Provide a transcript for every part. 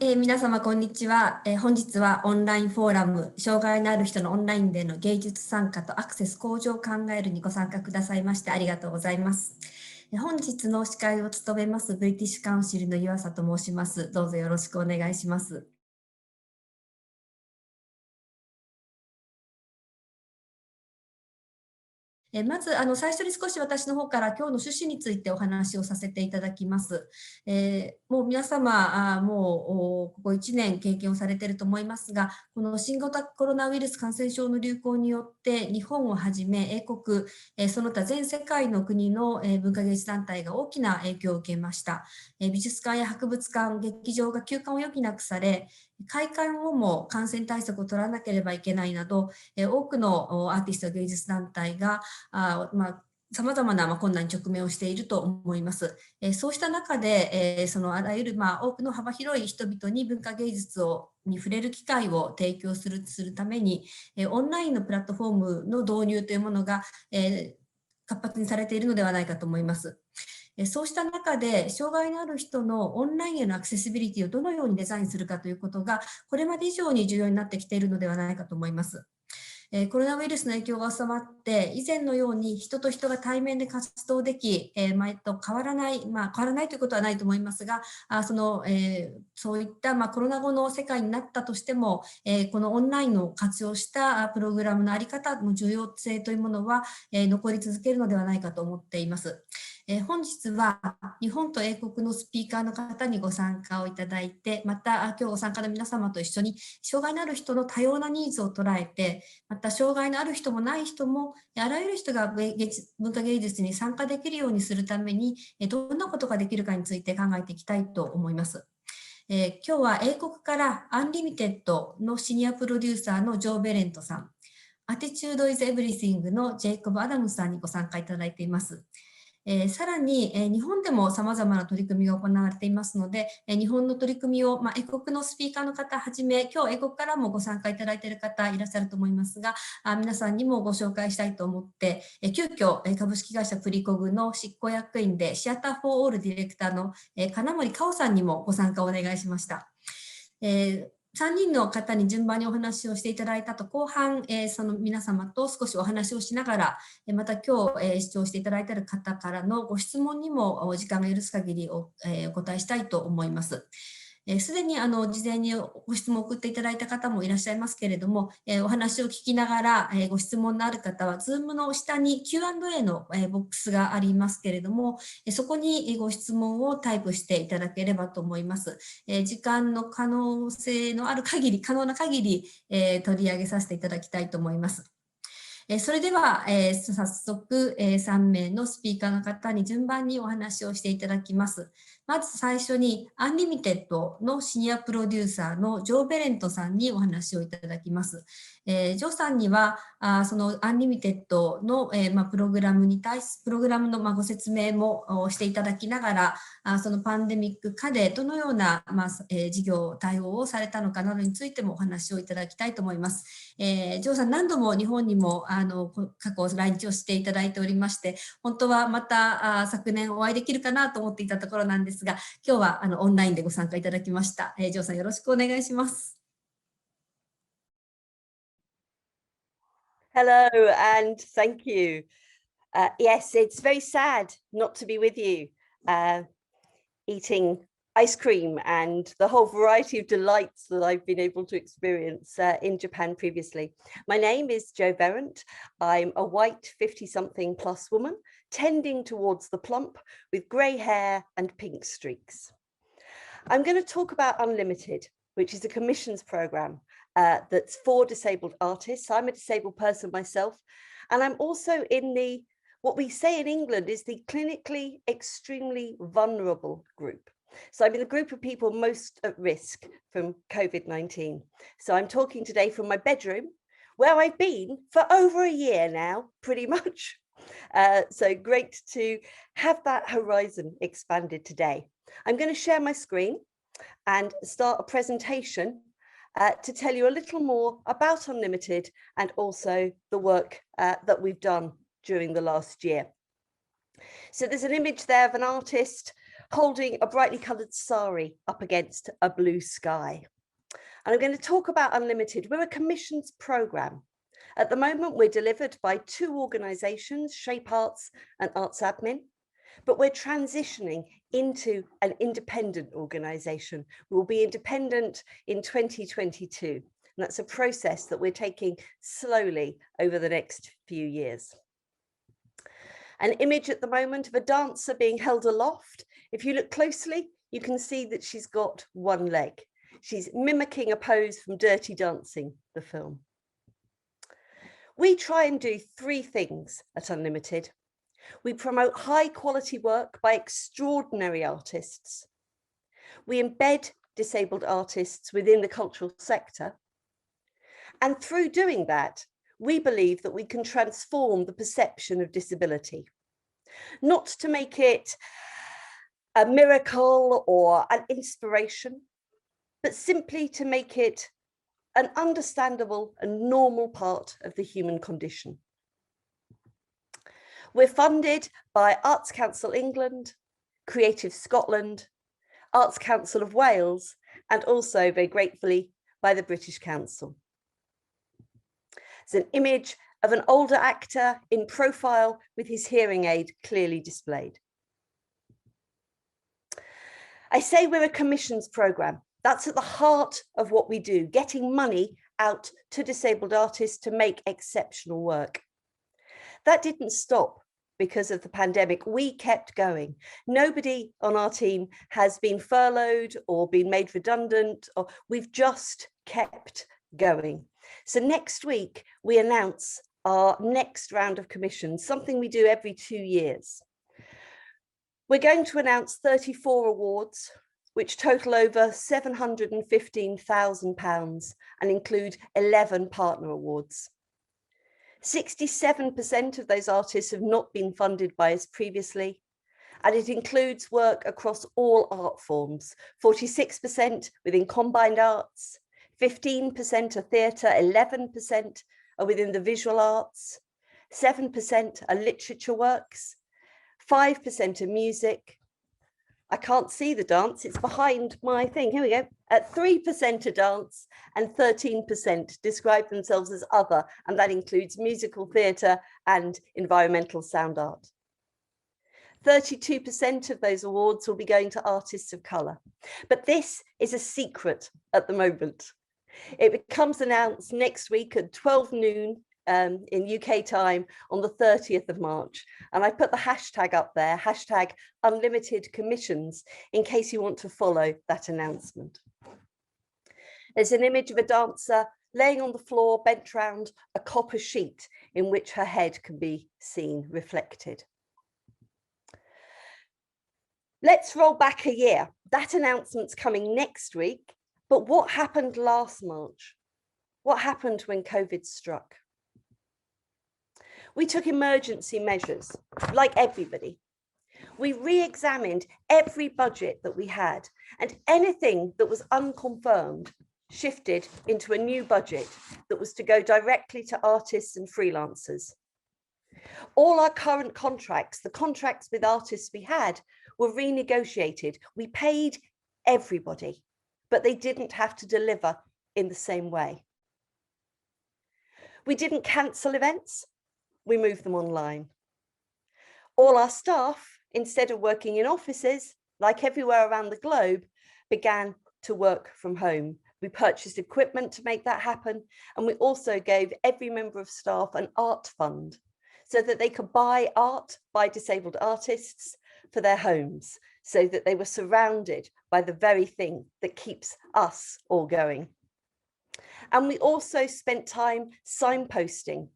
皆様こんにちは、本日はオンラインフォーラム障害のある人のオンラインでの芸術参加とアクセス向上を考えるにご参加くださいましてありがとうございます。本日の司会を務めますブリティッシュカウンシルの湯浅と申します。どうぞよろしくお願いします。まず最初に少し私の方から今日の趣旨についてお話をさせていただきます。もう皆様もうここ1年経験をされていると思いますが、この新型コロナウイルス感染症の流行によって日本をはじめ英国、その他全世界の国の文化芸術団体が大きな影響を受けました。美術館や博物館、劇場が休館を余儀なくされ、開館後も感染対策を取らなければいけないなど、多くのアーティスト芸術団体がさまざまな困難に直面をしていると思います。そうした中で、そのあらゆる多くの幅広い人々に文化芸術に触れる機会を提供するために、オンラインのプラットフォームの導入というものが、活発にされているのではないかと思います。そうした中で、障害のある人のオンラインへのアクセシビリティをどのようにデザインするかということが、これまで以上に重要になってきているのではないかと思います。コロナウイルスの影響が収まって、以前のように人と人が対面で活動でき、前と変わらない、変わらないということはないと思いますが、そういったコロナ後の世界になったとしても、このオンラインを活用したプログラムの在り方の重要性というものは、残り続けるのではないかと思っています。本日は日本と英国のスピーカーの方にご参加をいただいて、また今日ご参加の皆様と一緒に障害のある人の多様なニーズを捉えて、また障害のある人もない人もあらゆる人が文化芸術に参加できるようにするためにどんなことができるかについて考えていきたいと思います。今日は英国からアンリミテッドのシニアプロデューサーのジョー・ベレントさん、Attitude is Everything のジェイコブ・アダムスさんにご参加いただいています。さらに、日本でも様々な取り組みが行われていますので、日本の取り組みを、英国のスピーカーの方はじめ、今日英国からもご参加いただいている方いらっしゃると思いますが、皆さんにもご紹介したいと思って、急遽株式会社プリコグの執行役員でシアターフォーオールディレクターの金森香織さんにもご参加をお願いしました。3人の方に順番にお話をしていただいたと後半、その皆様と少しお話をしながら、また今日、視聴していただいている方からのご質問にも時間が許す限りお答えしたいと思います。すでに事前にご質問を送っていただいた方もいらっしゃいますけれども、お話を聞きながらご質問のある方は Zoom の下に Q&A のボックスがありますけれども、そこにご質問をタイプしていただければと思います。時間の可能性のある限り、可能な限り取り上げさせていただきたいと思います。それでは、早速、3名のスピーカーの方に順番にお話をしていただきます。まず最初に、アンリミテッドのシニアプロデューサーのジョー・ベレントさんにお話をいただきます。ジョーさんには、そのアンリミテッドの、プログラムのご説明もしていただきながら、そのパンデミック下でどのような、事業対応をされたのかなどについてもお話をいただきたいと思います。ジョーさん、何度も日本にも過去来日をしていただいておりまして、本当はまた昨年お会いできるかなと思っていたところなんですが、今日はオンラインでご参加いただきました。ジョーさん、よろしくお願いします。Hello and thank you. Yes, it's very sad not to be with you, eating ice cream and the whole variety of delights that I've been able to experience in Japan previously. My name is Jo Berendt. I'm a white 50-something plus woman, tending towards the plump with grey hair and pink streaks. I'm going to talk about Unlimited, which is a commissions program that's for disabled artists. I'm a disabled person myself, and I'm also in what we say in England is the clinically extremely vulnerable group. So I'm in the group of people most at risk from COVID-19. So I'm talking today from my bedroom, where I've been for over a year now, pretty much. So great to have that horizon expanded today. I'm going to share my screen and start a presentation to tell you a little more about Unlimited and also the work that we've done during the last year. So there's an image there of an artist holding a brightly coloured sari up against a blue sky. And I'm going to talk about Unlimited. We're a commissions programme. At the moment, we're delivered by two organisations, Shape Arts and Arts Admin, but we're transitioning into an independent organisation. We'll be independent in 2022. And that's a process that we're taking slowly over the next few years. An image at the moment of a dancer being held aloft. If you look closely, you can see that she's got one leg. She's mimicking a pose from Dirty Dancing, the film. We try and do three things at Unlimited. We promote high quality work by extraordinary artists. We embed disabled artists within the cultural sector. And through doing that, we believe that we can transform the perception of disability, not to make it a miracle or an inspiration, but simply to make it an understandable and normal part of the human condition. We're funded by Arts Council England, Creative Scotland, Arts Council of Wales, and also very gratefully by the British Council. It's an image of an older actor in profile with his hearing aid clearly displayed. I say we're a commissions programme. That's at the heart of what we do, getting money out to disabled artists to make exceptional work. That didn't stop because of the pandemic. We kept going. Nobody on our team has been furloughed or been made redundant, or we've just kept going. So next week, we announce our next round of commissions, something we do every 2 years. We're going to announce 34 awards, which total over £715,000 and include 11 partner awards. 67% of those artists have not been funded by us previously, and it includes work across all art forms, 46% within combined arts, 15% are theatre, 11% are within the visual arts, 7% are literature works, 5% are music. I can't see the dance, it's behind my thing. Here we go. At 3% are dance and 13% describe themselves as other, and that includes musical theatre and environmental sound art. 32% of those awards will be going to artists of colour. But this is a secret at the moment. It becomes announced next week at 12 noon in UK time on the 30th of March. And I put the hashtag up there, hashtag Unlimited Commissions, in case you want to follow that announcement. There's an image of a dancer laying on the floor, bent round a copper sheet in which her head can be seen reflected. Let's roll back a year. That announcement's coming next week. But what happened last March? What happened when COVID struck? We took emergency measures, like everybody. We re-examined every budget that we had, and anything that was unconfirmed shifted into a new budget that was to go directly to artists and freelancers. All our current contracts, the contracts with artists we had, were renegotiated. We paid everybody, but they didn't have to deliver in the same way. We didn't cancel events, we moved them online. All our staff, instead of working in offices, like everywhere around the globe, began to work from home. We purchased equipment to make that happen, and we also gave every member of staff an art fund so that they could buy art by disabled artists for their homes, so that they were surrounded by the very thing that keeps us all going. And we also spent time signposting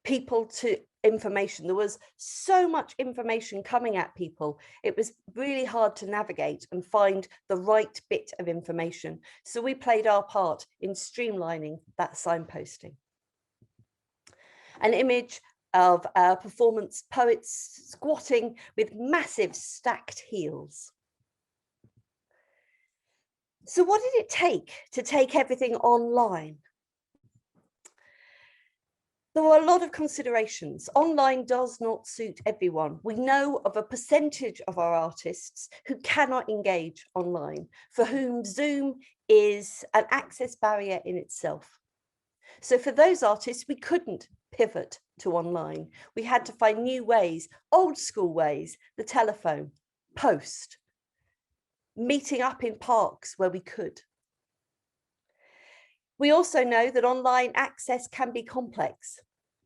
people to information. There was so much information coming at people. It was really hard to navigate and find the right bit of information. So we played our part in streamlining that signposting. An image of our performance poets squatting with massive stacked heels. So what did it take to take everything online? There were a lot of considerations. Online does not suit everyone. We know of a percentage of our artists who cannot engage online, for whom Zoom is an access barrier in itself. So for those artists, we couldn't pivot to online. We had to find new ways, old school ways, the telephone, post, meeting up in parks where we could. We also know that online access can be complex,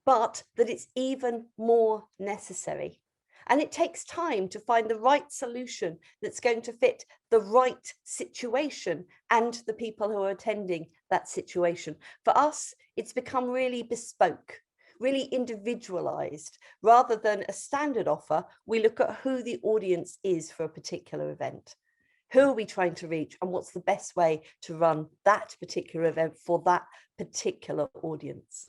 but that it's even more necessary. And it takes time to find the right solution that's going to fit the right situation and the people who are attending that situation. For us, it's become really bespoke, really individualized. Rather than a standard offer, we look at who the audience is for a particular event. Who are we trying to reach, and what's the best way to run that particular event for that particular audience?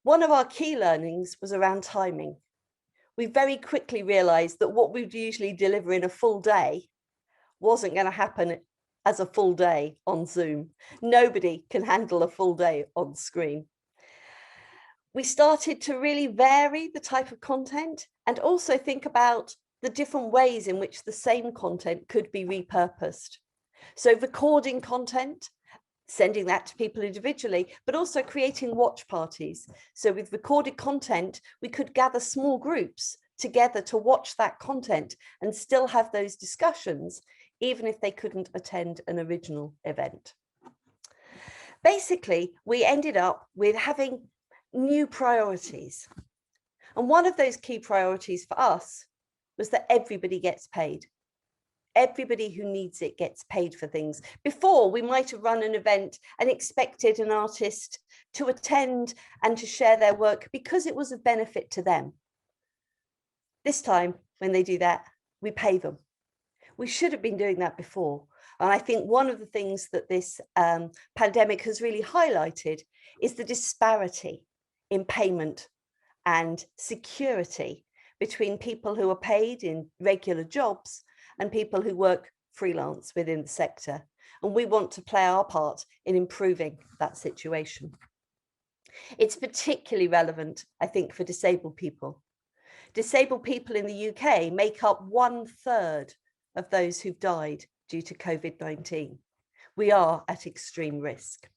One of our key learnings was around timing. We very quickly realized that what we'd usually deliver in a full day wasn't going to happen as a full day on Zoom. Nobody can handle a full day on screen. We started to really vary the type of content and also think about the different ways in which the same content could be repurposed. So recording content, sending that to people individually, but also creating watch parties. So with recorded content, we could gather small groups together to watch that content and still have those discussions, even if they couldn't attend an original event. Basically, we ended up with having new priorities. And one of those key priorities for us was that everybody gets paid. Everybody who needs it gets paid for things. Before, we might have run an event and expected an artist to attend and to share their work because it was of benefit to them. This time, when they do that, we pay them. We should have been doing that before. And I think one of the things that this pandemic has really highlighted is the disparity in payment and security between people who are paid in regular jobs and people who work freelance within the sector. And we want to play our part in improving that situation. It's particularly relevant, I think, for disabled people. Disabled people in the UK make up 1/3 of those who've died due to COVID-19. We are at extreme risk.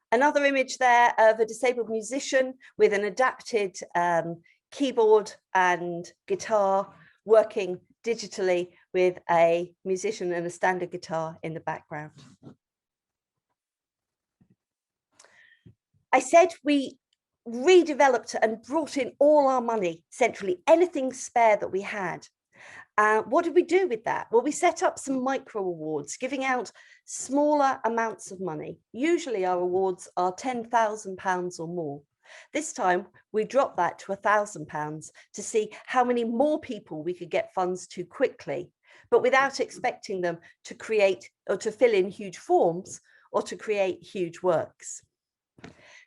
Another image there of a disabled musician with an adapted keyboard and guitar working digitally with a musician and a standard guitar in the background. I said we redeveloped and brought in all our money centrally, anything spare that we had. What did we do with that? Well, we set up some micro awards, giving out smaller amounts of money. Usually our awards are £10,000 or more. This time we dropped that to £1,000 to see how many more people we could get funds to quickly, but without expecting them to create or to fill in huge forms or to create huge works.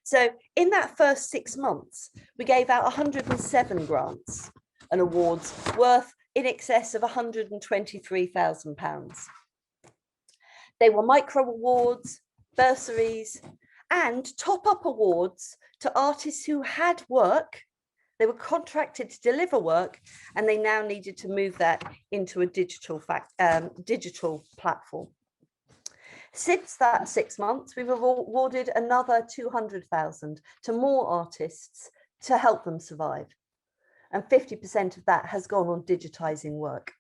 So in that first 6 months, we gave out 107 grants and awards worth in excess of £123,000. They were micro awards, bursaries, and top-up awards to artists who had work. They were contracted to deliver work, and they now needed to move that into a digital platform. Since that 6 months, we've awarded another 200,000 to more artists to help them survive. And 50% of that has gone on digitising work.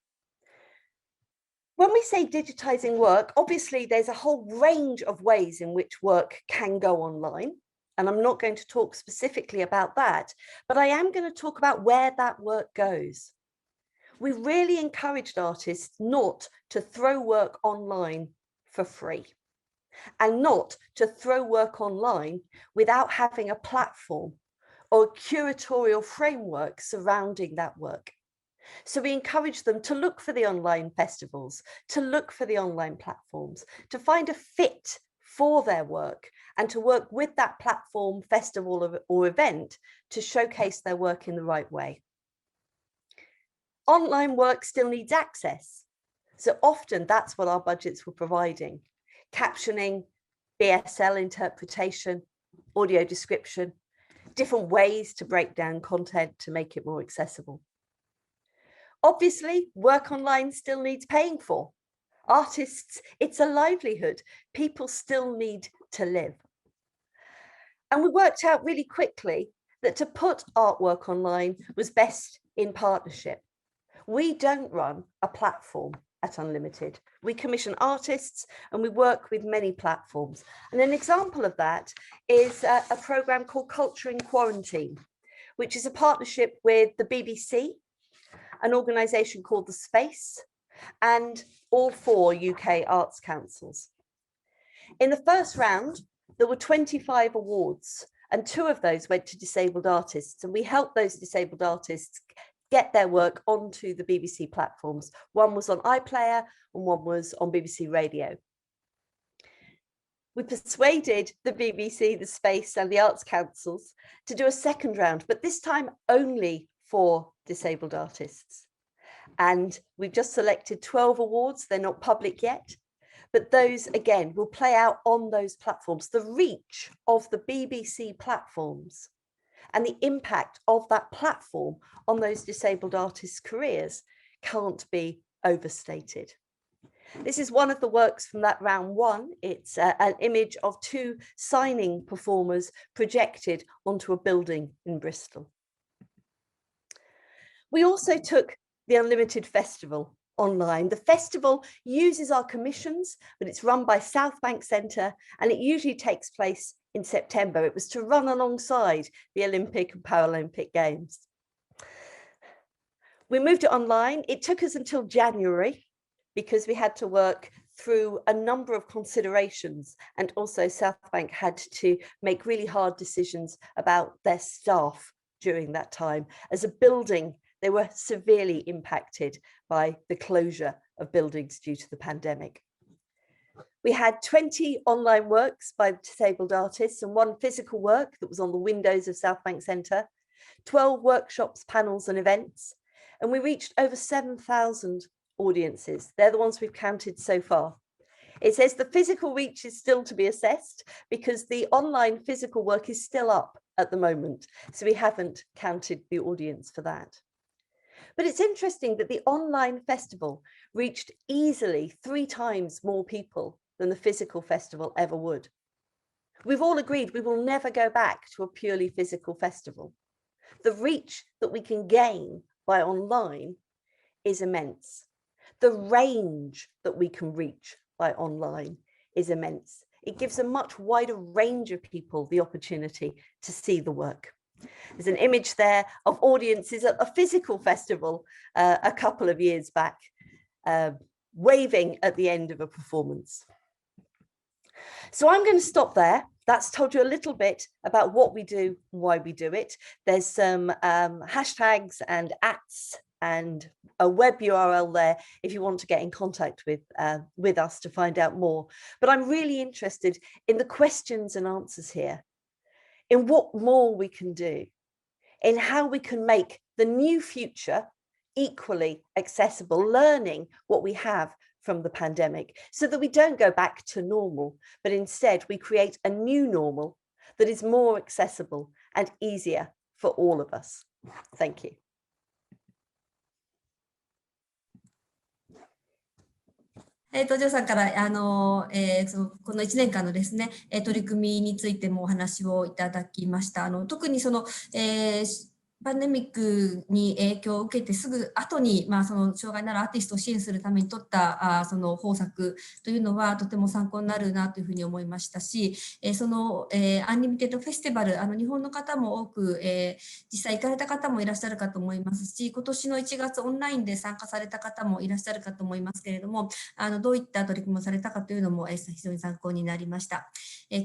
When we say digitising work, obviously there's a whole range of ways in which work can go online. And I'm not going to talk specifically about that, but I am going to talk about where that work goes. We really encouraged artists not to throw work online for free and not to throw work online without having a platform or a curatorial framework surrounding that work. So we encourage them to look for the online festivals, to look for the online platforms, to find a fit for their work and to work with that platform, festival or event to showcase their work in the right way. Online work still needs access. So often that's what our budgets were providing, captioning, BSL interpretation, audio description, different ways to break down content to make it more accessible. Obviously, work online still needs paying for. Artists, it's a livelihood. People still need to live. And we worked out really quickly that to put artwork online was best in partnership. We don't run a platform at Unlimited. We commission artists and we work with many platforms. And an example of that is a program called Culture in Quarantine, which is a partnership with the BBC, an organisation called The Space, and all 4 UK arts councils. In the first round, there were 25 awards, and 2 of those went to disabled artists, and we helped those disabled artists get their work onto the BBC platforms. One was on iPlayer and one was on BBC Radio. We persuaded the BBC, the Space and the Arts Councils to do a second round, but this time only for disabled artists. And we've just selected 12 awards. They're not public yet, but those again will play out on those platforms. The reach of the BBC platforms and the impact of that platform on those disabled artists' careers can't be overstated. This is one of the works from that round 1. It's an image of 2 signing performers projected onto a building in Bristol. We also took the Unlimited Festival online. The festival uses our commissions, but it's run by South Bank Centre and it usually takes place in September. It was to run alongside the Olympic and Paralympic Games. We moved it online. It took us until January because we had to work through a number of considerations, and also South Bank had to make really hard decisions about their staff during that time. As a building, they were severely impacted by the closure of buildings due to the pandemic. We had 20 online works by disabled artists and 1 physical work that was on the windows of South Bank Centre, 12 workshops, panels and events, and we reached over 7,000 audiences. They're the ones we've counted so far. It says the physical reach is still to be assessed because the online physical work is still up at the moment, so we haven't counted the audience for that. But it's interesting that the online festival reached easily 3 times more people than the physical festival ever would. We've all agreed we will never go back to a purely physical festival. The reach that we can gain by online is immense. The range that we can reach by online is immense. It gives a much wider range of people the opportunity to see the work. There's an image there of audiences at a physical festival a couple of years back, waving at the end of a performance. So I'm going to stop there. That's told you a little bit about what we do, why we do it. There's some hashtags and @ and a web URL there if you want to get in contact with us to find out more. But I'm really interested in the questions and answers here, in what more we can do, in how we can make the new future equally accessible, learning what we have from the pandemic so that we don't go back to normal, but instead we create a new normal that is more accessible and easier for all of us. Thank you.ジョーさんからこの1年間のですね、取り組みについてもお話をいただきました。特にパンデミックに影響を受けてすぐ後に、その障害のあるアーティストを支援するために取ったその方策というのはとても参考になるなというふうに思いましたし、アンリミテッドフェスティバル、日本の方も多く、実際行かれた方もいらっしゃるかと思いますし、今年の1月オンラインで参加された方もいらっしゃるかと思いますけれども、どういった取り組みをされたかというのも、非常に参考になりました。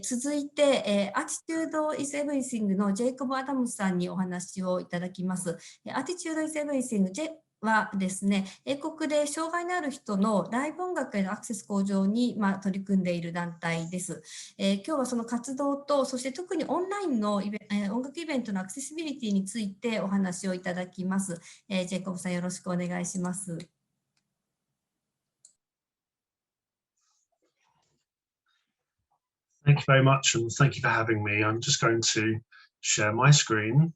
続いて、Attitude is Everything のジェイコブ・アダムスさんにお話をいただきます。Attitude is Everything はですね、英国で障害のある人のライブ音楽へのアクセス向上に、取り組んでいる団体です。今日はその活動と、そして特にオンラインの音楽イベントのアクセシビリティについてお話をいただきます。ジェイコブさん、よろしくお願いします。Thank you very much, and thank you for having me. I'm just going to share my screen.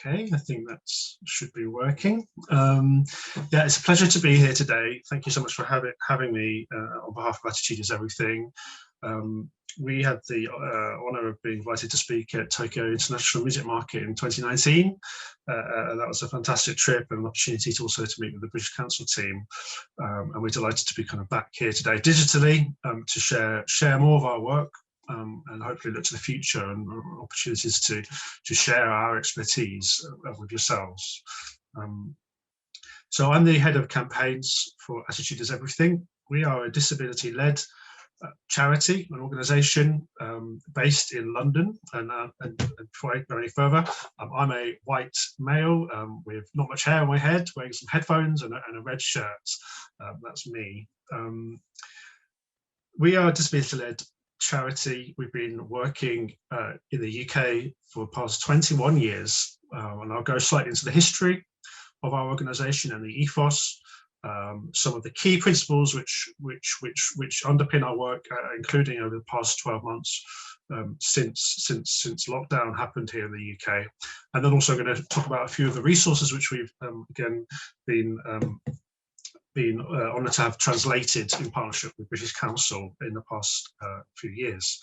Okay, I think that should be working. Yeah, it's a pleasure to be here today. Thank you so much for having me on behalf of Attitude is Everything. We had the honour of being invited to speak at Tokyo International Music Market in 2019. That was a fantastic trip and an opportunity to also to meet with the British Council team. And we're delighted to be kind of back here today digitally to share more of our work. And hopefully look to the future and opportunities to share our expertise with yourselves. So I'm the head of campaigns for Attitude is Everything. We are a disability-led charity, an organisation based in London. And before I go any further, I'm a white male with not much hair on my head, wearing some headphones and a red shirt. That's me. We are a disability-led charity. We've been working in the UK for the past 21 years, and I'll go slightly into the history of our organisation and the ethos, some of the key principles which underpin our work, including over the past 12 months since lockdown happened here in the UK, and then also going to talk about a few of the resources which we've again been honoured to have translated in partnership with British Council in the past few years.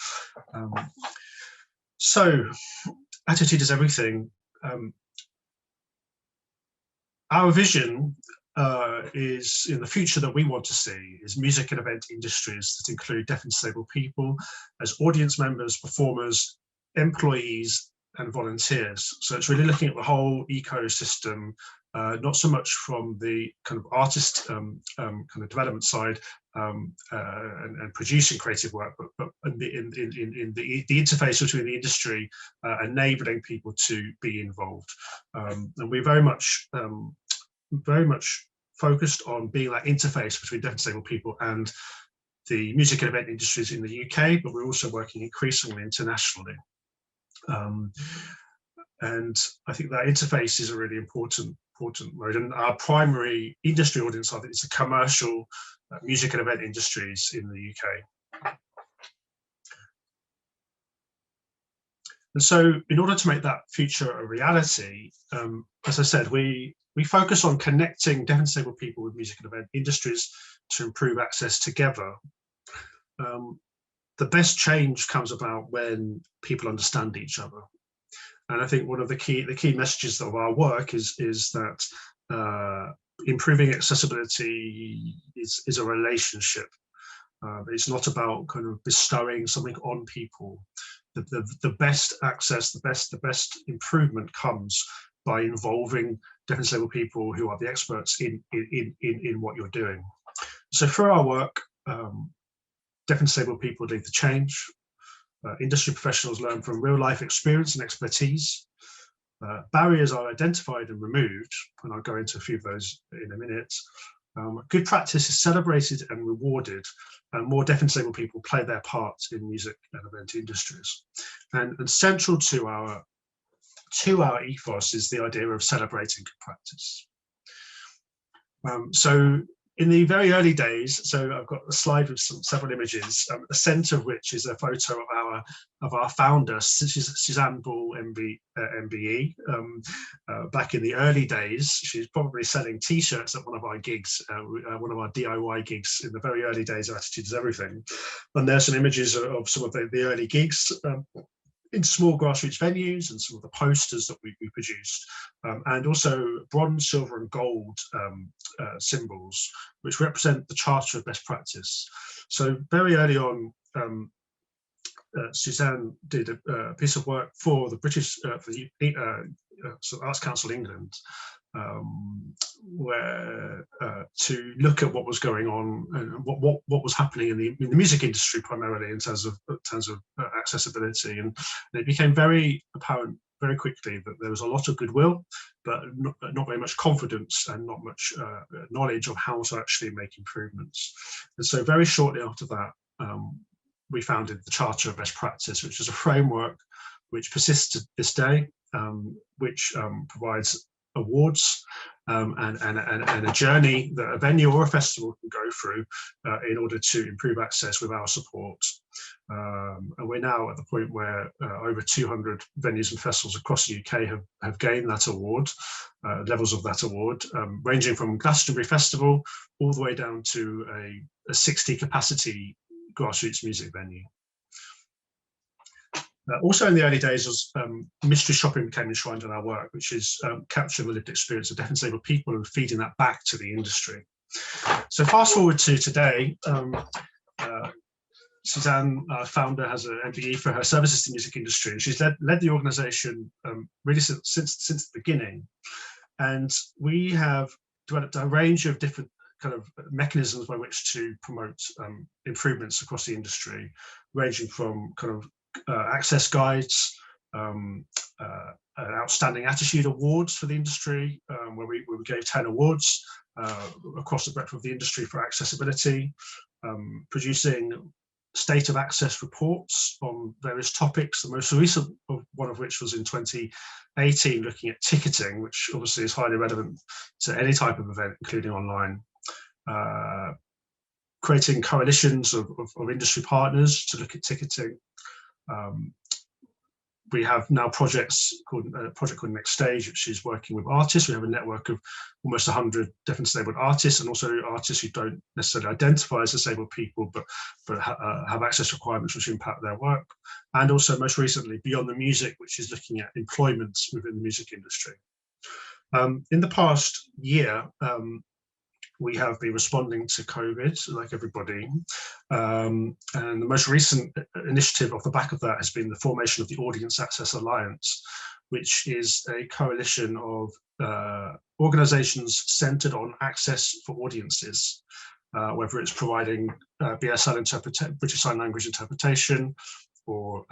So, Attitude is Everything. Our vision is in the future that we want to see is music and event industries that include deaf and disabled people as audience members, performers, employees, and volunteers. So it's really looking at the whole ecosystem, not so much from the kind of artist kind of development side and producing creative work, but in the interface between the industry, enabling people to be involved. And we're very much focused on being that interface between deaf and disabled people and the music and event industries in the UK, but we're also working increasingly internationally. And I think that interface is a really important mode. And our primary industry audience, I think, is the commercial music and event industries in the UK. And so in order to make that future a reality, as I said, we focus on connecting deaf and disabled people with music and event industries to improve access together. The best change comes about when people understand each other. And I think one of the key messages of our work is that improving accessibility is a relationship. It's not about kind of bestowing something on people. The best access, the best improvement comes by involving deaf and disabled people who are the experts in what you're doing. So for our work, deaf and disabled people lead the change. Industry professionals learn from real life experience and expertise. Barriers are identified and removed, and I'll go into a few of those in a minute. Good practice is celebrated and rewarded, and more deaf and disabled people play their part in music and event industries. And central to our ethos is the idea of celebrating good practice. So in the very early days, so I've got a slide with several images, the centre of which is a photo of our founder, Suzanne Ball, MBE. Back in the early days, she's probably selling T-shirts at one of our gigs, one of our DIY gigs in the very early days of Attitude is Everything. And there's some images of some of the early gigs in small grassroots venues and some of the posters that we produced, and also bronze, silver and gold symbols, which represent the Charter of Best Practice. So very early on, Suzanne did a piece of work for the British, for the Arts Council England, where to look at what was going on and what was happening in the music industry, primarily in terms of accessibility, and it became very apparent very quickly that there was a lot of goodwill, but not very much confidence and not much knowledge of how to actually make improvements. And so very shortly after that, we founded the Charter of Best Practice, which is a framework which persists to this day, which provides awards and a journey that a venue or a festival can go through in order to improve access with our support. And we're now at the point where over 200 venues and festivals across the UK have gained that award, levels of that award, ranging from Glastonbury Festival all the way down to a 60 capacity grassroots music venue. Also in the early days, as mystery shopping became enshrined in our work, which is capturing the lived experience of deaf and disabled people and feeding that back to the industry. So fast forward to today, Suzanne, our founder, has an MBE for her services to the music industry, and she's led the organisation really since the beginning. And we have developed a range of different kind of mechanisms by which to promote improvements across the industry, ranging from kind of access guides, outstanding attitude awards for the industry, where we gave 10 awards across the breadth of the industry for accessibility, producing state of access reports on various topics, the most recent one of which was in 2018, looking at ticketing, which obviously is highly relevant to any type of event, including online. Creating coalitions of industry partners to look at ticketing. We have now projects called a project called Next Stage, which is working with artists. We have a network of almost 100 deaf and disabled artists, and also artists who don't necessarily identify as disabled people, but have access requirements which impact their work. And also, most recently, Beyond the Music, which is looking at employment within the music industry. In the past year, we have been responding to COVID, like everybody. And the most recent initiative off the back of that has been the formation of the Audience Access Alliance, which is a coalition of organisations centred on access for audiences, whether it's providing BSL British Sign Language interpretation, or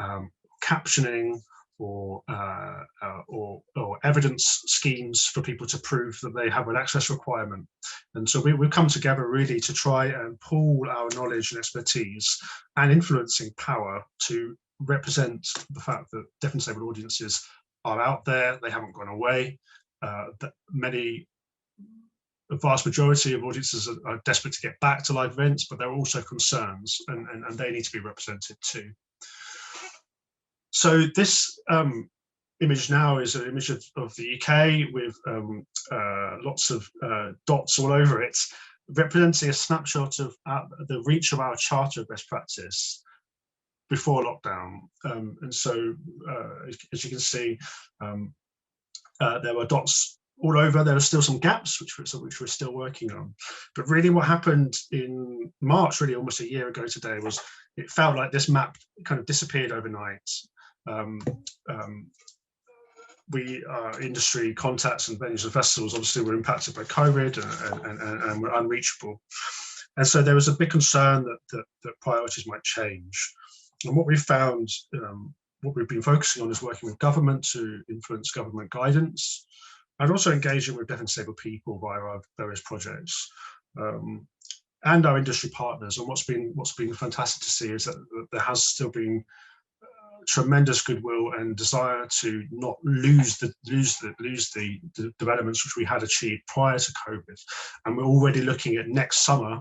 captioning, or evidence schemes for people to prove that they have an access requirement. And so we've come together really to try and pool our knowledge and expertise and influencing power to represent the fact that deaf and disabled audiences are out there, they haven't gone away, that the vast majority of audiences are desperate to get back to live events, but there are also concerns, and they need to be represented too. So this image now is an image of the UK with lots of dots all over it, representing a snapshot of the reach of our Charter of Best Practice before lockdown. And so, as you can see, there were dots all over. There are still some gaps which we're still working on. But really what happened in March, really almost a year ago today, was it felt like this map kind of disappeared overnight. Industry contacts and venues and festivals obviously were impacted by COVID and were unreachable. And so there was a big concern that priorities might change. And what we found, what we've been focusing on is working with government to influence government guidance, and also engaging with deaf and disabled people via our various projects, and our industry partners. And what's been fantastic to see is that there has still been tremendous goodwill and desire to not lose the developments which we had achieved prior to COVID. And we're already looking at next summer,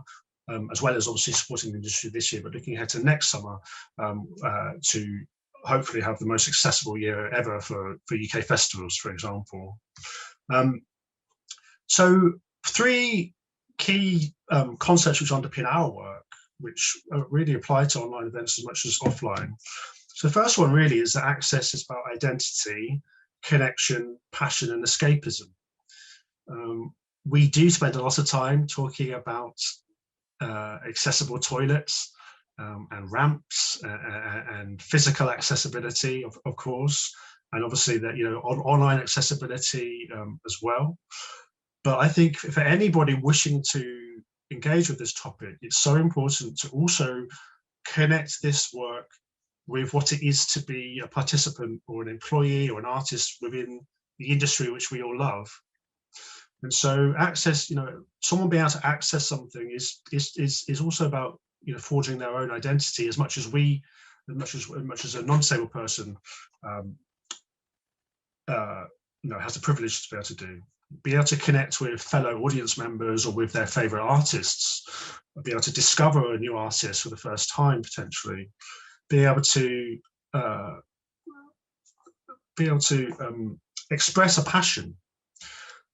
as well as obviously supporting the industry this year, but looking ahead to next summer to hopefully have the most accessible year ever for UK festivals, for example. So 3 key concepts which underpin our work, which really apply to online events as much as offline. So the first one really is that access is about identity, connection, passion, and escapism. We do spend a lot of time talking about accessible toilets and ramps and physical accessibility, of course, and obviously that, you know, online accessibility as well. But I think for anybody wishing to engage with this topic, it's so important to also connect this work with what it is to be a participant or an employee or an artist within the industry which we all love. And so access, you know, someone being able to access something is also about, you know, forging their own identity as much as a non-disabled person has the privilege to be able to do. Be able to connect with fellow audience members or with their favorite artists, be able to discover a new artist for the first time potentially, be able to express a passion,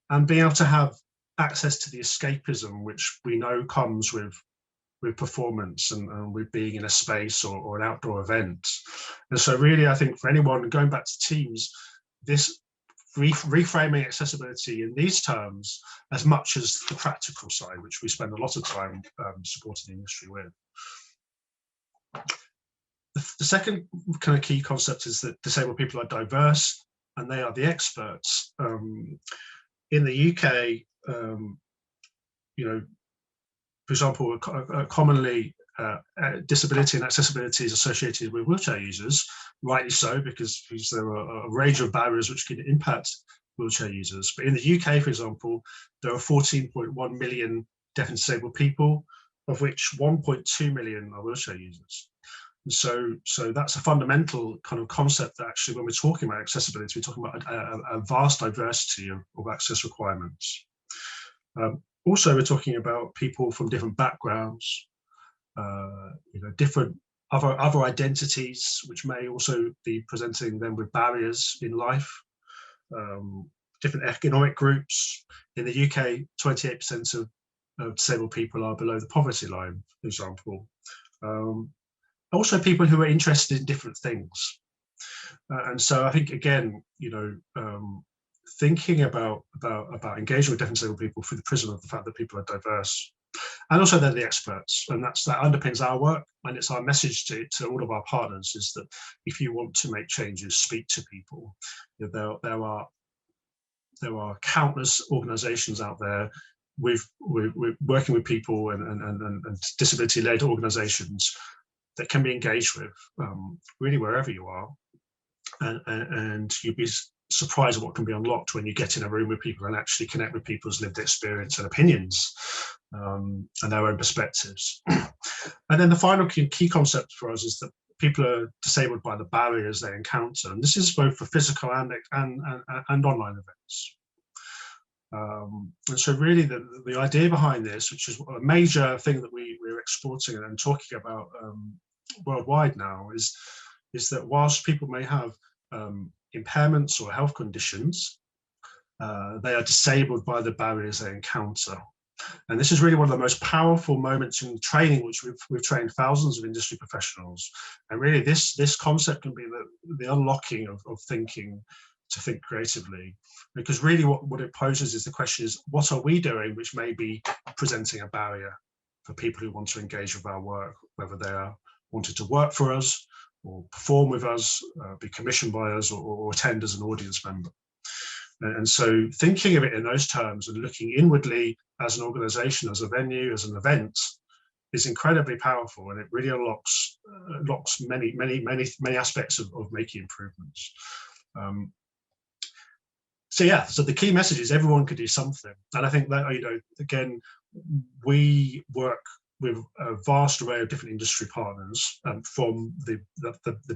and be able to have access to the escapism which we know comes with performance and with being in a space or an outdoor event. And so really, I think for anyone going back to teams, this reframing accessibility in these terms as much as the practical side, which we spend a lot of time supporting the industry with. The second kind of key concept is that disabled people are diverse and they are the experts. In the UK, for example, commonly disability and accessibility is associated with wheelchair users, rightly so, because there are a range of barriers which can impact wheelchair users. But in the UK, for example, there are 14.1 million deaf and disabled people, of which 1.2 million are wheelchair users. And so that's a fundamental kind of concept that actually, when we're talking about accessibility, we're talking about a vast diversity of access requirements. Also, we're talking about people from different backgrounds, different other identities, which may also be presenting them with barriers in life, different economic groups. In the UK, 28% of disabled people are below the poverty line, for example. Also people who are interested in different things. And so I think, again, thinking about engaging with deaf and disabled people through the prism of the fact that people are diverse, and also they're the experts, and that underpins our work, and it's our message to all of our partners, is that if you want to make changes, speak to people. There are countless organisations out there with working with people and disability-led organisations that can be engaged with, really wherever you are, and you'll be surprised at what can be unlocked when you get in a room with people and actually connect with people's lived experience and opinions, and their own perspectives. And then the final key concept for us is that people are disabled by the barriers they encounter, and this is both for physical and online events. And so really the idea behind this, which is a major thing that we're exporting and talking about worldwide now, is that whilst people may have impairments or health conditions, they are disabled by the barriers they encounter. And this is really one of the most powerful moments in training, which we've trained thousands of industry professionals. And really this concept can be the unlocking of thinking, to think creatively, because really what it poses is the question is, what are we doing which may be presenting a barrier for people who want to engage with our work, whether they are wanting to work for us or perform with us, be commissioned by us, or attend as an audience member. And so thinking of it in those terms and looking inwardly as an organization, as a venue, as an event, is incredibly powerful, and it really unlocks many aspects of making improvements. So the key message is everyone could do something. And I think that, again, we work with a vast array of different industry partners, from the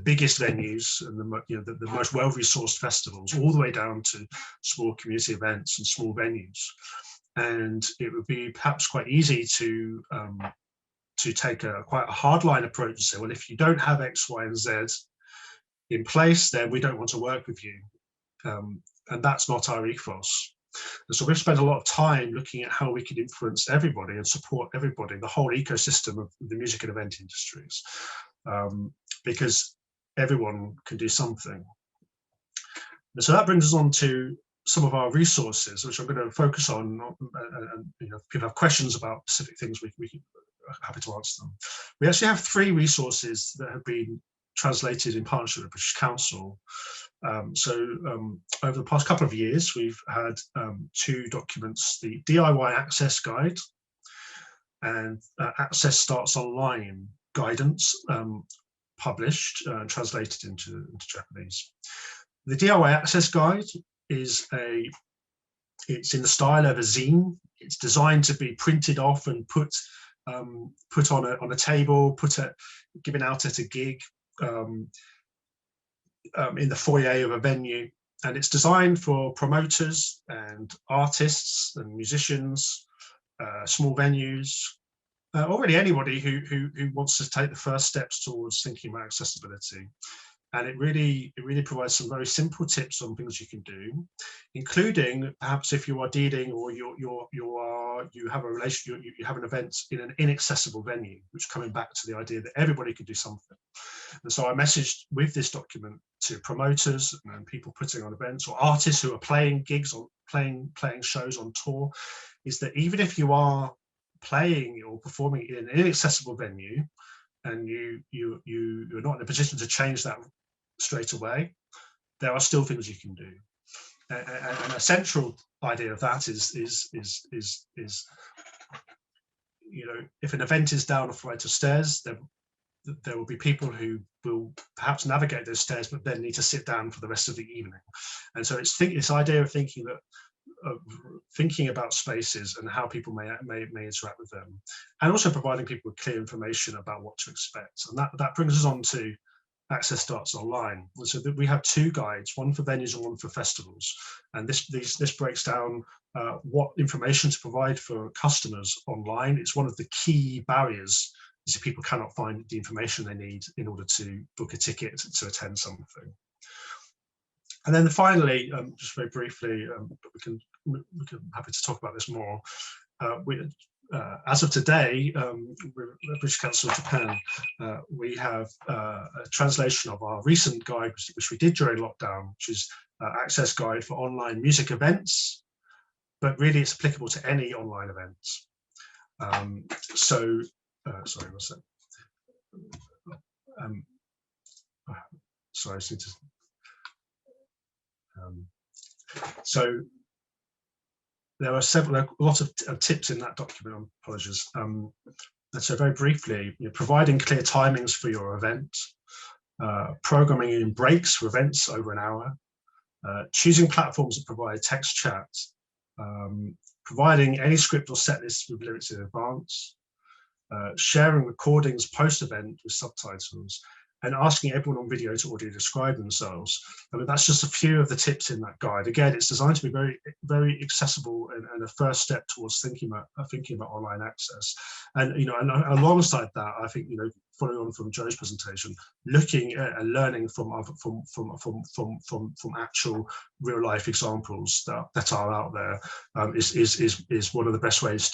biggest venues and the most well-resourced festivals, all the way down to small community events and small venues. And it would be perhaps quite easy to take quite a hardline approach and say, well, if you don't have X, Y, and Z in place, then we don't want to work with you. And that's not our ethos. And so we've spent a lot of time looking at how we can influence everybody and support everybody, the whole ecosystem of the music and event industries, because everyone can do something. And so that brings us on to some of our resources, which I'm going to focus on. And if people have questions about specific things, we're happy to answer them. We actually have 3 resources that have been translated in partnership with the British Council. Over the past couple of years, we've had 2 documents: the DIY Access Guide and Access Starts Online Guidance, published and translated into Japanese. The DIY Access Guide is it's in the style of a zine. It's designed to be printed off and put on a table, given out at a gig, in the foyer of a venue. and it's designed for promoters and artists and musicians, small venues, or really anybody who wants to take the first steps towards thinking about accessibility. And it really provides some very simple tips on things you can do, including perhaps if you are dealing or you have a relation, you have an event in an inaccessible venue, which coming back to the idea that everybody could do something. And so I messaged with this document to promoters and people putting on events or artists who are playing gigs or playing shows on tour, is that even if you are playing or performing in an inaccessible venue and you're not in a position to change that straight away, there are still things you can do. And a central idea of that is you know, if an event is down a flight of stairs, there will be people who will perhaps navigate those stairs but then need to sit down for the rest of the evening. And so it's this idea of thinking about spaces and how people may interact with them, and also providing people with clear information about what to expect. And that brings us on to Access Starts Online. And so we have two guides, one for venues and one for festivals. And this breaks down what information to provide for customers online. It's one of the key barriers is if people cannot find the information they need in order to book a ticket to attend something. And then finally, just very briefly, but we can happy to talk about this more. As of today, with the British Council of Japan, we have a translation of our recent guide, which we did during lockdown, which is Access Guide for Online Music Events, but really it's applicable to any online events. Sorry, what's that? Sorry, I just need to. So there are a lot of tips in that document. Apologies. And so very briefly, providing clear timings for your event, programming in breaks for events over an hour, choosing platforms that provide text chat, providing any script or set lists with lyrics in advance, sharing recordings post-event with subtitles, and asking everyone on video to audio describe themselves. I mean, that's just a few of the tips in that guide. Again, it's designed to be very, very accessible and a first step towards thinking about online access. And and alongside that, I think following on from Joe's presentation, looking at and learning from actual real life examples that are out there is one of the best ways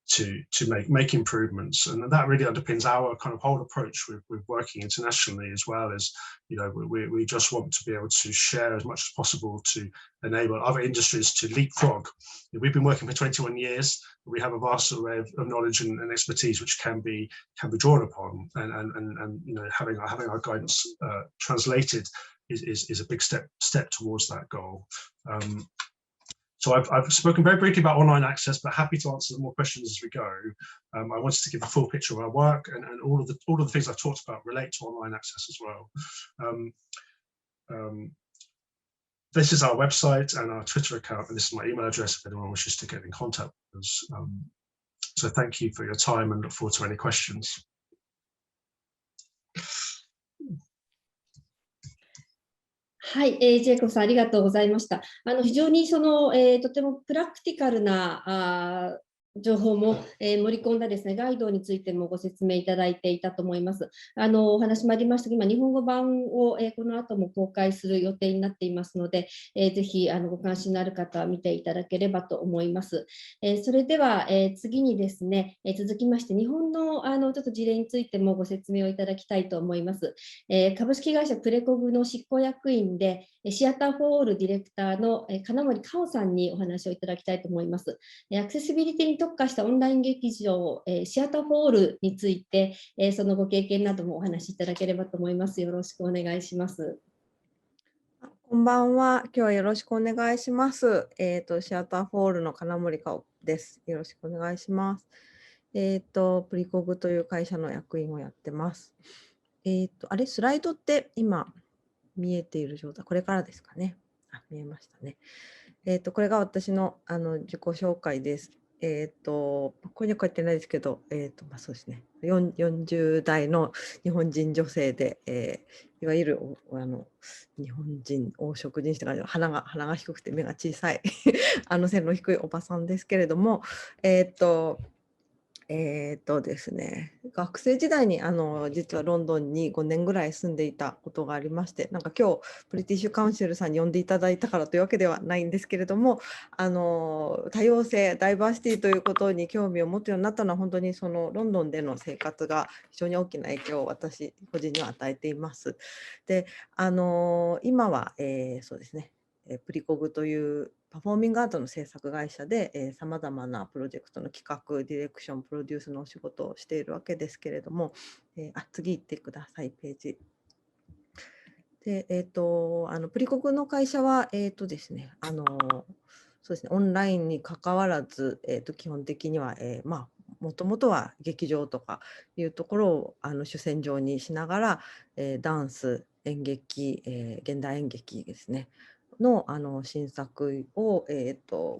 to make improvements. And that really underpins our kind of whole approach with working internationally, as well as we just want to be able to share as much as possible to enable other industries to leapfrog. We've been working for 21 years. We have a vast array of knowledge and expertise which can be drawn upon, and having our guidance translated is a big step towards that goal. So I've spoken very briefly about online access, but happy to answer more questions as we go. I wanted to give a full picture of our work, and all of the things I've talked about relate to online access as well. This is our website and our Twitter account, and this is my email address if anyone wishes to get in contact with us. So thank you for your time, and look forward to any questions. はい、ジェイコブさんありがとうございました。非常にとてもプラクティカルな情報も、盛り込んだですね、ガイドについてもご説明いただいていたと思います。お話もありましたが、今、日本語版を、この後も公開する予定になっていますので、ぜひご関心のある方は見ていただければと思います。それでは、次にですね、続きまして、日本のちょっと事例についてもご説明をいただきたいと思います。株式会社プレコグの執行役員で、シアターフォーオールディレクターの金森香緒さんにお話をいただきたいと思います。アクセシビリティに特化したオンライン劇場、シアターフォーオールについて、そのご経験などもお話しいただければと思います。よろしくお願いします。こんばんは。今日はよろしくお願いします。シアターフォールの金森香緒です。よろしくお願いします。プリコグという会社の役員をやってます。スライドって今見えている状態、これからですかね。見えましたね。これが私の自己紹介です。ここには書いてないですけど、まあ、そうですね、40代の日本人女性で、いわゆる日本人、黄色人種とか鼻が低くて目が小さい背の低いおばさんですけれども、ですね、学生時代に実はロンドンに5年ぐらい住んでいたことがありまして、なんか今日ブリティッシュカウンシルさんに呼んでいただいたからというわけではないんですけれども、多様性、ダイバーシティということに興味を持つようになったのは、本当にそのロンドンでの生活が非常に大きな影響を私個人には与えています。で、今は、そうですね、プリコグというパフォーミングアートの制作会社でさまざまなプロジェクトの企画、ディレクション、プロデュースのお仕事をしているわけですけれども、次行ってください、ページ。で、プリコグの会社は、ですね、そうですね、オンラインにかかわらず、基本的には、まあ、もともとは劇場とかいうところを主戦場にしながら、ダンス、演劇、現代演劇ですね、の新作を、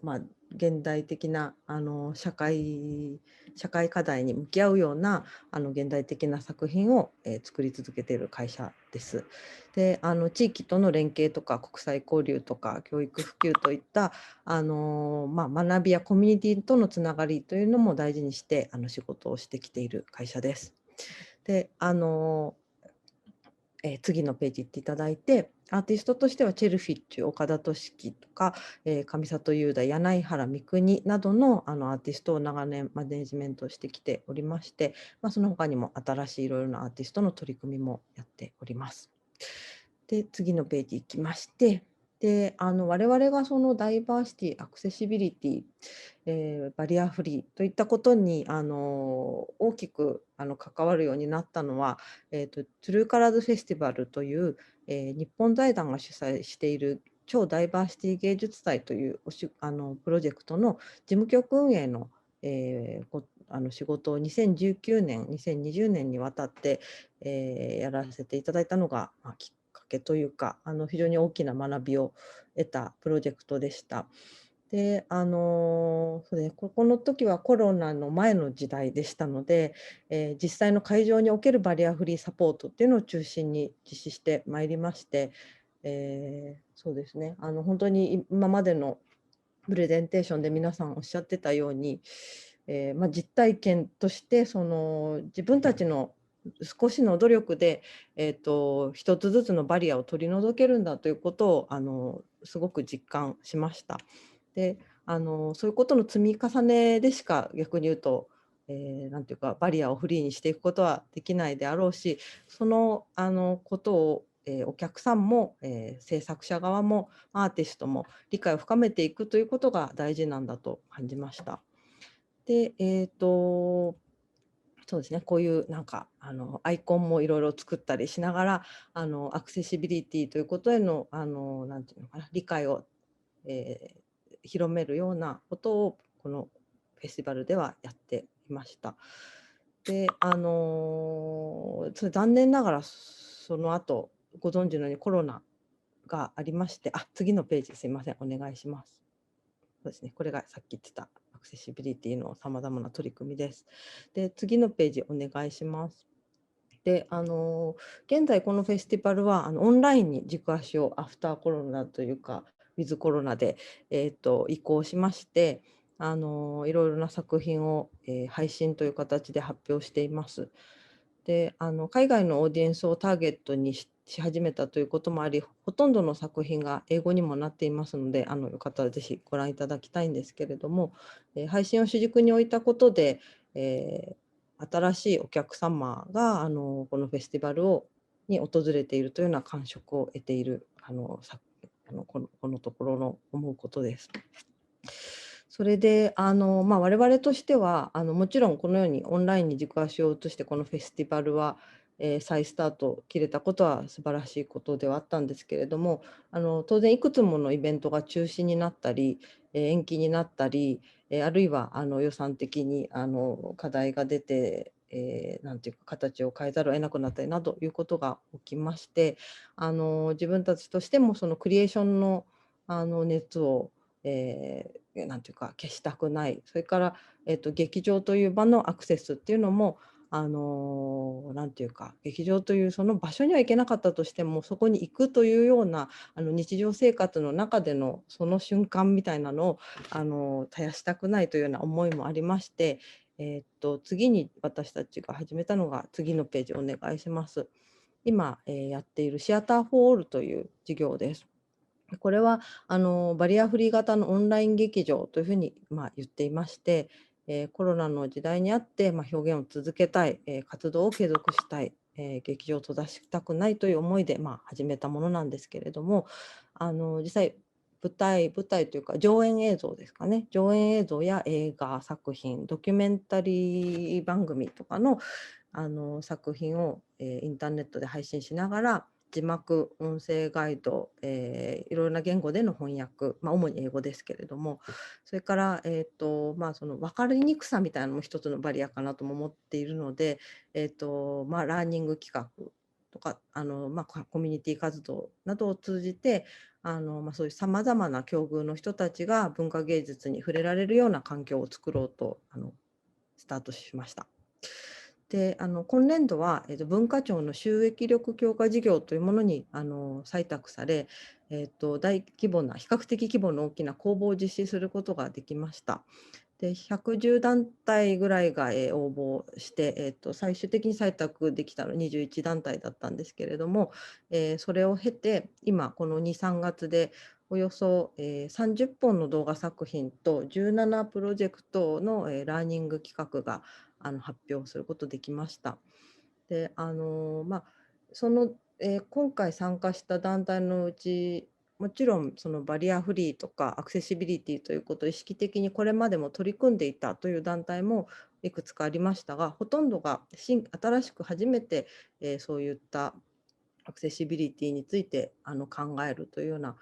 まあ、現代的な社会課題に向き合うような現代的な作品を、作り続けている会社です。で、地域との連携とか国際交流とか教育普及といったまあ、学びやコミュニティとのつながりというのも大事にして仕事をしてきている会社です。で、次のページ行っていただいて、アーティストとしてはチェルフィッチュ、岡田敏樹とか、上里雄大、柳原三国などのアーティストを長年マネジメントしてきておりまして、まあ、その他にも新しいいろいろなアーティストの取り組みもやっております。で、次のページ行きまして、で我々がそのダイバーシティ、アクセシビリティ、バリアフリーといったことに大きく関わるようになったのは、トゥルーカラーズフェスティバルという、日本財団が主催している超ダイバーシティ芸術祭というプロジェクトの事務局運営の、仕事を2019年、2020年にわたって、やらせていただいたのが、まあ、きっかけというか非常に大きな学びを得たプロジェクトでした。でそうね、この時はコロナの前の時代でしたので、実際の会場におけるバリアフリーサポートっていうのを中心に実施してまいりまして、そうですね、本当に今までのプレゼンテーションで皆さんおっしゃってたように、まあ、実体験としてその自分たちの少しの努力で、一つずつのバリアを取り除けるんだということをすごく実感しました。でそういうことの積み重ねでしか逆に言うと、なんていうかバリアをフリーにしていくことはできないであろうし、そのことをお客さんも、制作者側もアーティストも理解を深めていくということが大事なんだと感じました。で、そうですね、こういうなんかアイコンもいろいろ作ったりしながらアクセシビリティということへのなんていうのかな、理解を、広めるようなことをこのフェスティバルではやっていました。で残念ながらその後ご存知のようにコロナがありまして、次のページすいません、お願いします。そうですね、これがさっき言ってたアクセシビリティのさまざまな取り組みです。で、次のページお願いします。で、現在このフェスティバルはオンラインに軸足をアフターコロナというか、ウィズコロナで、移行しまして、いろいろな作品を、配信という形で発表しています。で海外のオーディエンスをターゲットにし始めたということもあり、ほとんどの作品が英語にもなっていますので、よかったらぜひご覧いただきたいんですけれども、配信を主軸に置いたことで、新しいお客様がこのフェスティバルに訪れているというような感触を得ているこのところの思うことです。それでまあ、我々としてはもちろんこのようにオンラインに軸足を移してこのフェスティバルは、再スタート切れたことは素晴らしいことではあったんですけれども、当然いくつものイベントが中止になったり、延期になったり、あるいは予算的に課題が出て、なんていうか形を変えざるを得なくなったりなどいうことが起きまして、自分たちとしてもそのクリエーションの熱をなんていうか消したくない。それから、劇場という場のアクセスっていうのもなんていうか劇場というその場所には行けなかったとしてもそこに行くというような日常生活の中でのその瞬間みたいなのを絶やしたくないというような思いもありまして、次に私たちが始めたのが次のページお願いします。今、やっているシアターフォールという事業です。これはバリアフリー型のオンライン劇場というふうに、言っていまして、コロナの時代にあって、表現を続けたい、活動を継続したい、劇場を閉ざしたくないという思いで、始めたものなんですけれども、実際舞台というか上演映像ですかね、上演映像や映画作品、ドキュメンタリー番組とかの作品を、インターネットで配信しながら字幕、音声ガイド、いろいろな言語での翻訳、主に英語ですけれども、それから、その分かりにくさみたいなのも一つのバリアかなとも思っているので、ラーニング企画とかコミュニティ活動などを通じてそういうさまざまな境遇の人たちが文化芸術に触れられるような環境を作ろうとスタートしました。で今年度は、文化庁の収益力強化事業というものに採択され、大規模な比較的規模の大きな公募を実施することができました。で110団体ぐらいが、応募して、最終的に採択できたのは21団体だったんですけれども、それを経て今この2、3月でおよそ、30本の動画作品と17プロジェクトの、ラーニング企画が発表することできました。でその、今回参加した団体のうちもちろんそのバリアフリーとかアクセシビリティということを意識的にこれまでも取り組んでいたという団体もいくつかありましたが、ほとんどが新しく初めて、そういったアクセシビリティについて考えるというような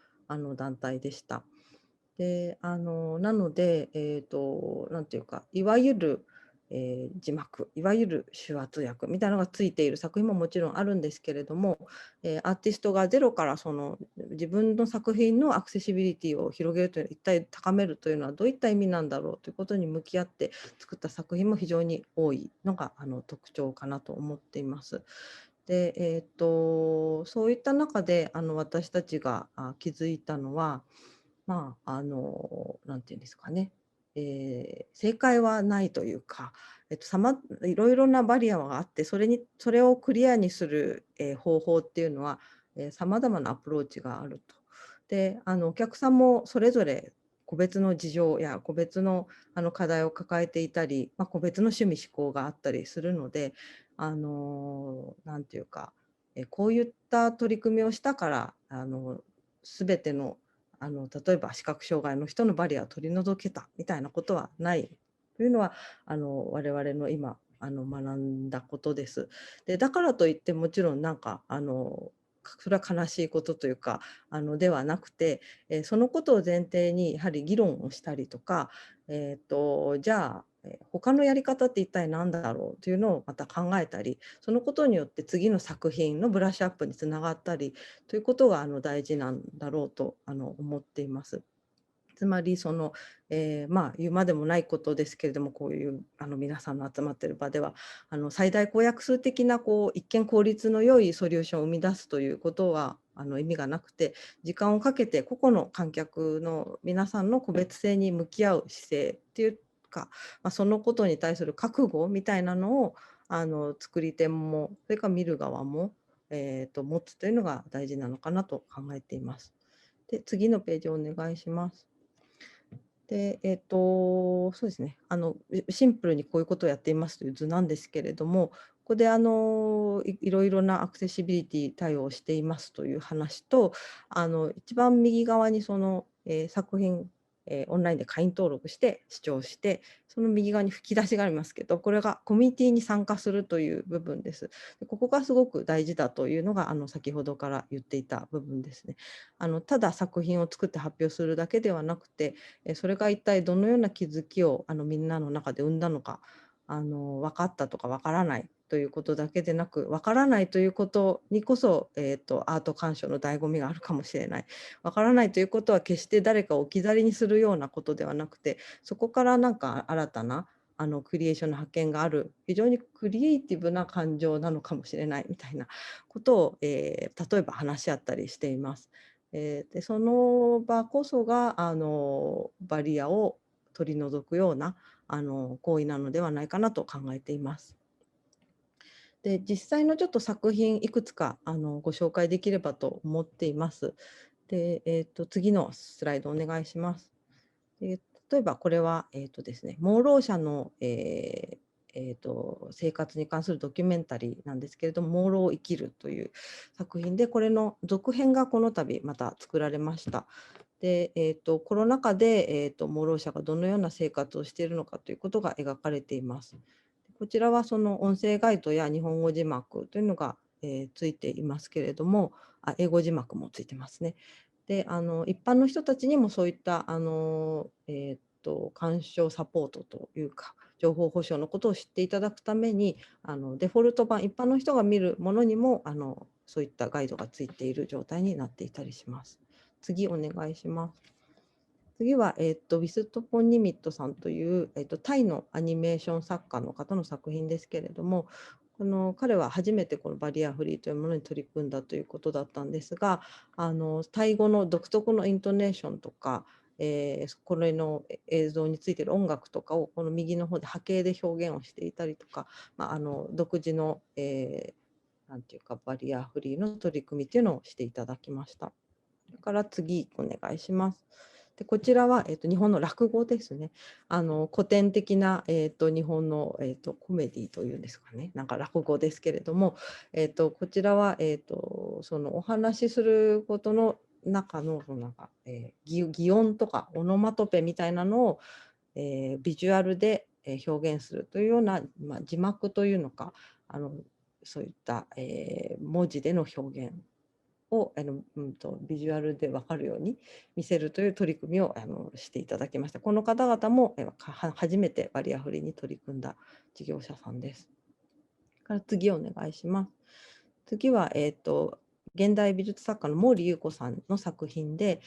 団体でした。でなので、なんていうかいわゆる字幕、いわゆる手話通訳みたいなのがついている作品ももちろんあるんですけれども、アーティストがゼロからその自分の作品のアクセシビリティを広げるという一体高めるというのはどういった意味なんだろうということに向き合って作った作品も非常に多いのが特徴かなと思っています。でそういった中で私たちが気づいたのはなんていうんですかね、正解はないというか、いろいろなバリアがあって、それをクリアにする、方法っていうのは、さまざまなアプローチがあると。で、お客さんもそれぞれ個別の事情や個別の課題を抱えていたり、個別の趣味嗜好があったりするので、なんていうか、こういった取り組みをしたから全ての例えば視覚障害の人のバリアを取り除けたみたいなことはないというのは我々の今学んだことです。でだからといってもちろんなんかそれは悲しいことというかではなくて、そのことを前提にやはり議論をしたりとか、じゃあ他のやり方って一体何だろうというのをまた考えたり、そのことによって次の作品のブラッシュアップにつながったりということが大事なんだろうと思っています。つまりその、言うまでもないことですけれども、こういう皆さんの集まっている場では最大公約数的な一見効率の良いソリューションを生み出すということは意味がなくて、時間をかけて個々の観客の皆さんの個別性に向き合う姿勢っていうか、そのことに対する覚悟みたいなのを作り手もそれから見る側も、持つというのが大事なのかなと考えています。で次のページお願いします。でそうですね、シンプルにこういうことをやっていますという図なんですけれども、ここでいろいろなアクセシビリティ対応をしていますという話と、一番右側にその、作品、オンラインで会員登録して視聴して、その右側に吹き出しがありますけど、これがコミュニティに参加するという部分です。でここがすごく大事だというのが先ほどから言っていた部分ですね。ただ作品を作って発表するだけではなくて、それが一体どのような気づきをみんなの中で生んだのか、分かったとか分からないということだけでなく、わからないということにこそ、アート鑑賞の醍醐味があるかもしれない。わからないということは決して誰かを置き去りにするようなことではなくて、そこからなんか新たなクリエーションの発見がある、非常にクリエイティブな感情なのかもしれないみたいなことを、例えば話し合ったりしています。でその場こそがバリアを取り除くような行為なのではないかなと考えています。で実際のちょっと作品いくつかご紹介できればと思っています。で、次のスライドお願いします。で例えばこれは、ですね、盲ろう者の、生活に関するドキュメンタリーなんですけれども、盲ろうを生きるという作品で、これの続編がこの度また作られました。で、コロナ禍で、盲ろう者がどのような生活をしているのかということが描かれています。こちらはその音声ガイドや日本語字幕というのが、ついていますけれども、英語字幕もついてますね。で一般の人たちにもそういった鑑賞サポートというか情報保障のことを知っていただくためにデフォルト版、一般の人が見るものにもそういったガイドがついている状態になっていたりします。次お願いします。次は、ウィスト・ポンニミットさんという、タイのアニメーション作家の方の作品ですけれども、彼は初めてこのバリアフリーというものに取り組んだということだったんですが、タイ語の独特のイントネーションとか、これの映像についている音楽とかをこの右の方で波形で表現をしていたりとか、独自の、なんていうかバリアフリーの取り組みというのをしていただきました。それから次お願いします。でこちらは、日本の落語ですね。古典的な、日本の、コメディというんですかね、なんか落語ですけれども、こちらは、そのお話しすることの中のなんか、擬音とかオノマトペみたいなのを、ビジュアルで表現するというような、字幕というのかそういった、文字での表現をビジュアルで分かるように見せるという取り組みをしていただきました。この方々も初めてバリアフリーに取り組んだ事業者さんです。から次お願いします。次は、現代美術作家の毛利優子さんの作品で、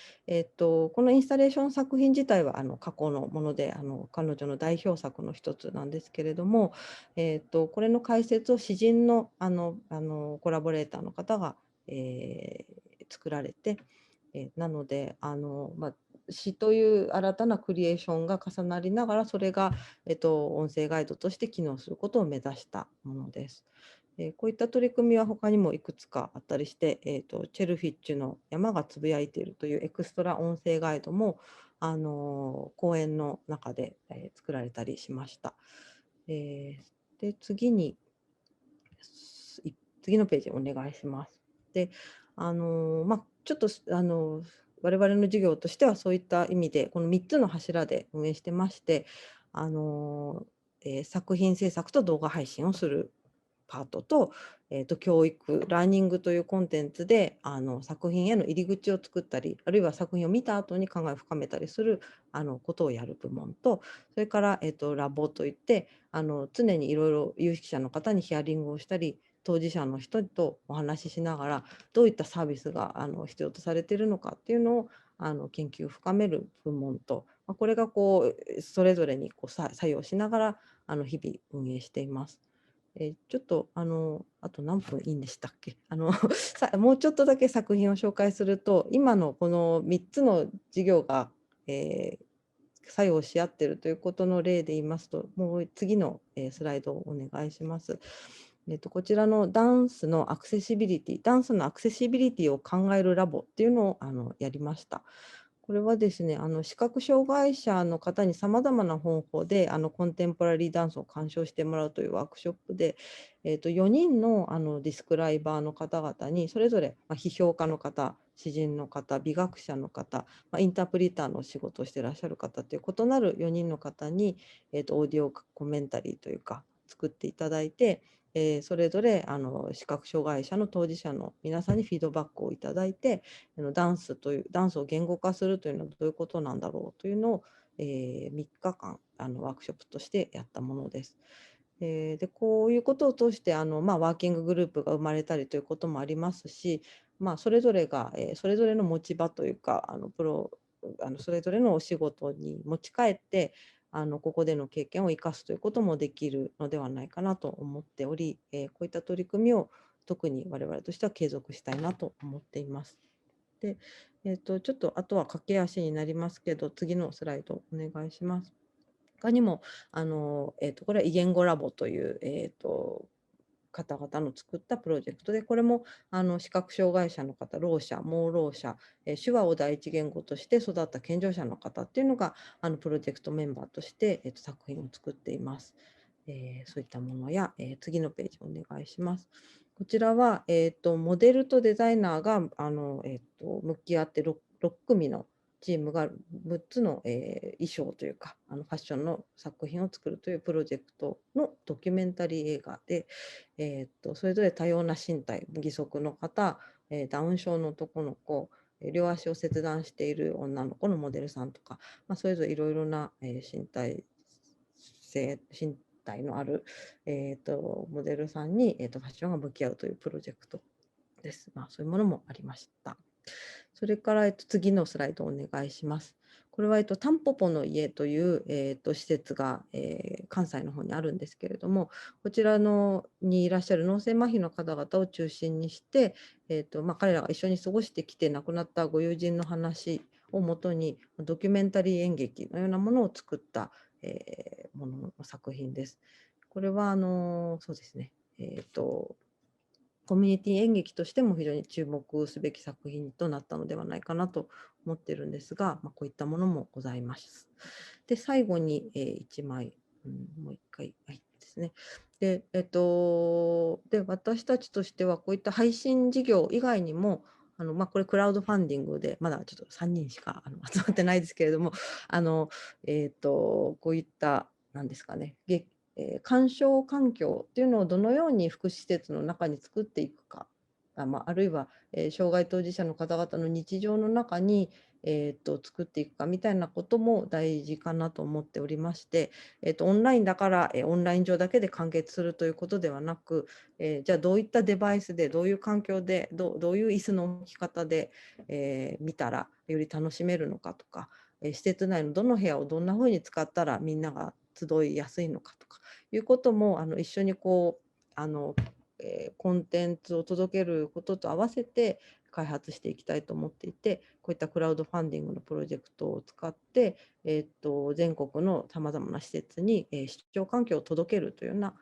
このインスタレーション作品自体は過去のもので彼女の代表作の一つなんですけれども、これの解説を詩人のコラボレーターの方が作られて、なので詩という新たなクリエーションが重なりながらそれが、音声ガイドとして機能することを目指したものです。こういった取り組みは他にもいくつかあったりして、チェルフィッチュの山がつぶやいているというエクストラ音声ガイドも講演の中で、作られたりしました。で次のページお願いします。でちょっと我々の授業としてはそういった意味でこの3つの柱で運営してまして、作品制作と動画配信をするパートと、教育ラーニングというコンテンツで作品への入り口を作ったり、あるいは作品を見た後に考えを深めたりすることをやる部門と、それから、ラボといって常にいろいろ有識者の方にヒアリングをしたり、当事者の人とお話ししながらどういったサービスが必要とされているのかっていうのを研究を深める部門と、これがこうそれぞれにこう作用しながら日々運営しています。ちょっとあと何分いいんでしたっけもうちょっとだけ作品を紹介すると、今のこの3つの事業が、作用し合っているということの例で言いますと、もう次の、スライドをお願いします。こちらのダンスのアクセシビリティを考えるラボっていうのをやりました。これはですね、視覚障害者の方にさまざまな方法でコンテンポラリーダンスを鑑賞してもらうというワークショップで、4人のディスクライバーの方々にそれぞれ批評家の方、詩人の方、美学者の方、インタープリターの仕事をしていらっしゃる方という異なる4人の方に、オーディオコメンタリーというか作っていただいて、それぞれ視覚障害者の当事者の皆さんにフィードバックをいただいて、ダンスを言語化するというのはどういうことなんだろうというのを、3日間ワークショップとしてやったものです。でこういうことを通してワーキンググループが生まれたりということもありますし、それぞれが、それぞれの持ち場というかそれぞれのお仕事に持ち帰ってここでの経験を生かすということもできるのではないかなと思っており、こういった取り組みを特に我々としては継続したいなと思っています。で、ちょっとあとは駆け足になりますけど、次のスライドお願いします。他にもこれはイゲンゴラボという、方々の作ったプロジェクトで、これも視覚障害者の方、ろう者、盲ろう者、手話を第一言語として育った健常者の方っていうのがプロジェクトメンバーとして、作品を作っています。そういったものや、次のページお願いします。こちらは、モデルとデザイナーが向き合って 6組のチームが6つの、衣装というかファッションの作品を作るというプロジェクトのドキュメンタリー映画で、それぞれ多様な身体、義足の方、ダウン症の男の子、両足を切断している女の子のモデルさんとか、それぞれいろいろな、身体のある、モデルさんに、ファッションが向き合うというプロジェクトです。そういうものもありました。それから、次のスライドお願いします。これは、タンポポの家という、施設が、関西の方にあるんですけれども、こちらにいらっしゃる脳性麻痺の方々を中心にして、彼らが一緒に過ごしてきて亡くなったご友人の話をもとにドキュメンタリー演劇のようなものを作った、ものの作品です。これはそうですね、コミュニティ演劇としても非常に注目すべき作品となったのではないかなと思ってるんですが、こういったものもございます。で、最後に、1枚、もう1回、はいですね。で、私たちとしてはこういった配信事業以外にも、これクラウドファンディングでまだちょっと3人しか集まってないですけれども、こういった何ですかね、鑑賞環境っていうのをどのように福祉施設の中に作っていくか、あるいは、障害当事者の方々の日常の中に、作っていくかみたいなことも大事かなと思っておりまして、オンラインだから、オンライン上だけで完結するということではなく、じゃあどういったデバイスでどういう環境でどういう椅子の置き方で、見たらより楽しめるのかとか、施設内のどの部屋をどんなふうに使ったらみんなが集いやすいのかとかいうことも一緒にコンテンツを届けることと合わせて開発していきたいと思っていて、こういったクラウドファンディングのプロジェクトを使って、全国のさまざまな施設に、視聴環境を届けるというような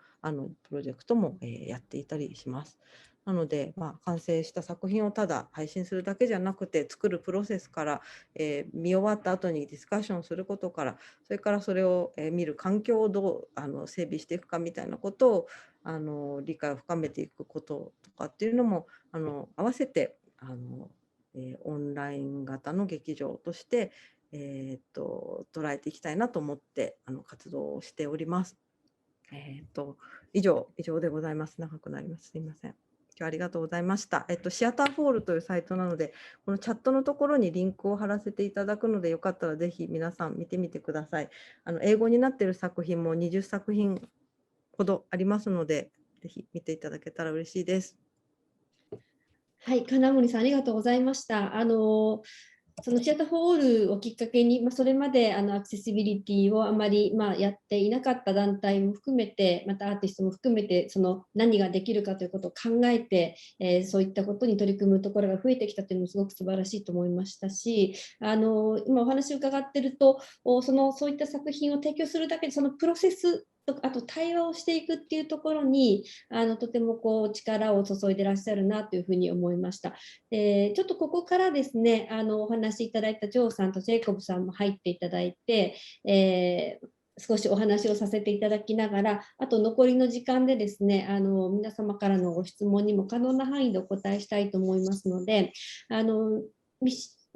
プロジェクトも、やっていたりします。なので、完成した作品をただ配信するだけじゃなくて、作るプロセスから、見終わった後にディスカッションすることから、それからそれを、見る環境をどう整備していくかみたいなことを理解を深めていくこととかっていうのも合わせてオンライン型の劇場として、捉えていきたいなと思って活動をしております。以上でございます。長くなります。すいません。今日はありがとうございました。シアターフォールというサイトなので、このチャットのところにリンクを貼らせていただくので、よかったらぜひ皆さん見てみてください。英語になっている作品も20作品ほどありますので、ぜひ見ていただけたら嬉しいです。はい、金森さんありがとうございました。そのシアターフォールをきっかけに、それまでアクセシビリティをあまりやっていなかった団体も含めて、またアーティストも含めて、その何ができるかということを考えて、そういったことに取り組むところが増えてきたというのもすごく素晴らしいと思いましたし、今お話を伺っていると、そういった作品を提供するだけで、そのプロセスあと対話をしていくっていうところにとても力を注いでいらっしゃるなというふうに思いました。ちょっとここからですねお話しいただいたジョーさんとジェイコブさんも入っていただいて、少しお話をさせていただきながら、あと残りの時間でですね皆様からのご質問にも可能な範囲でお答えしたいと思いますので、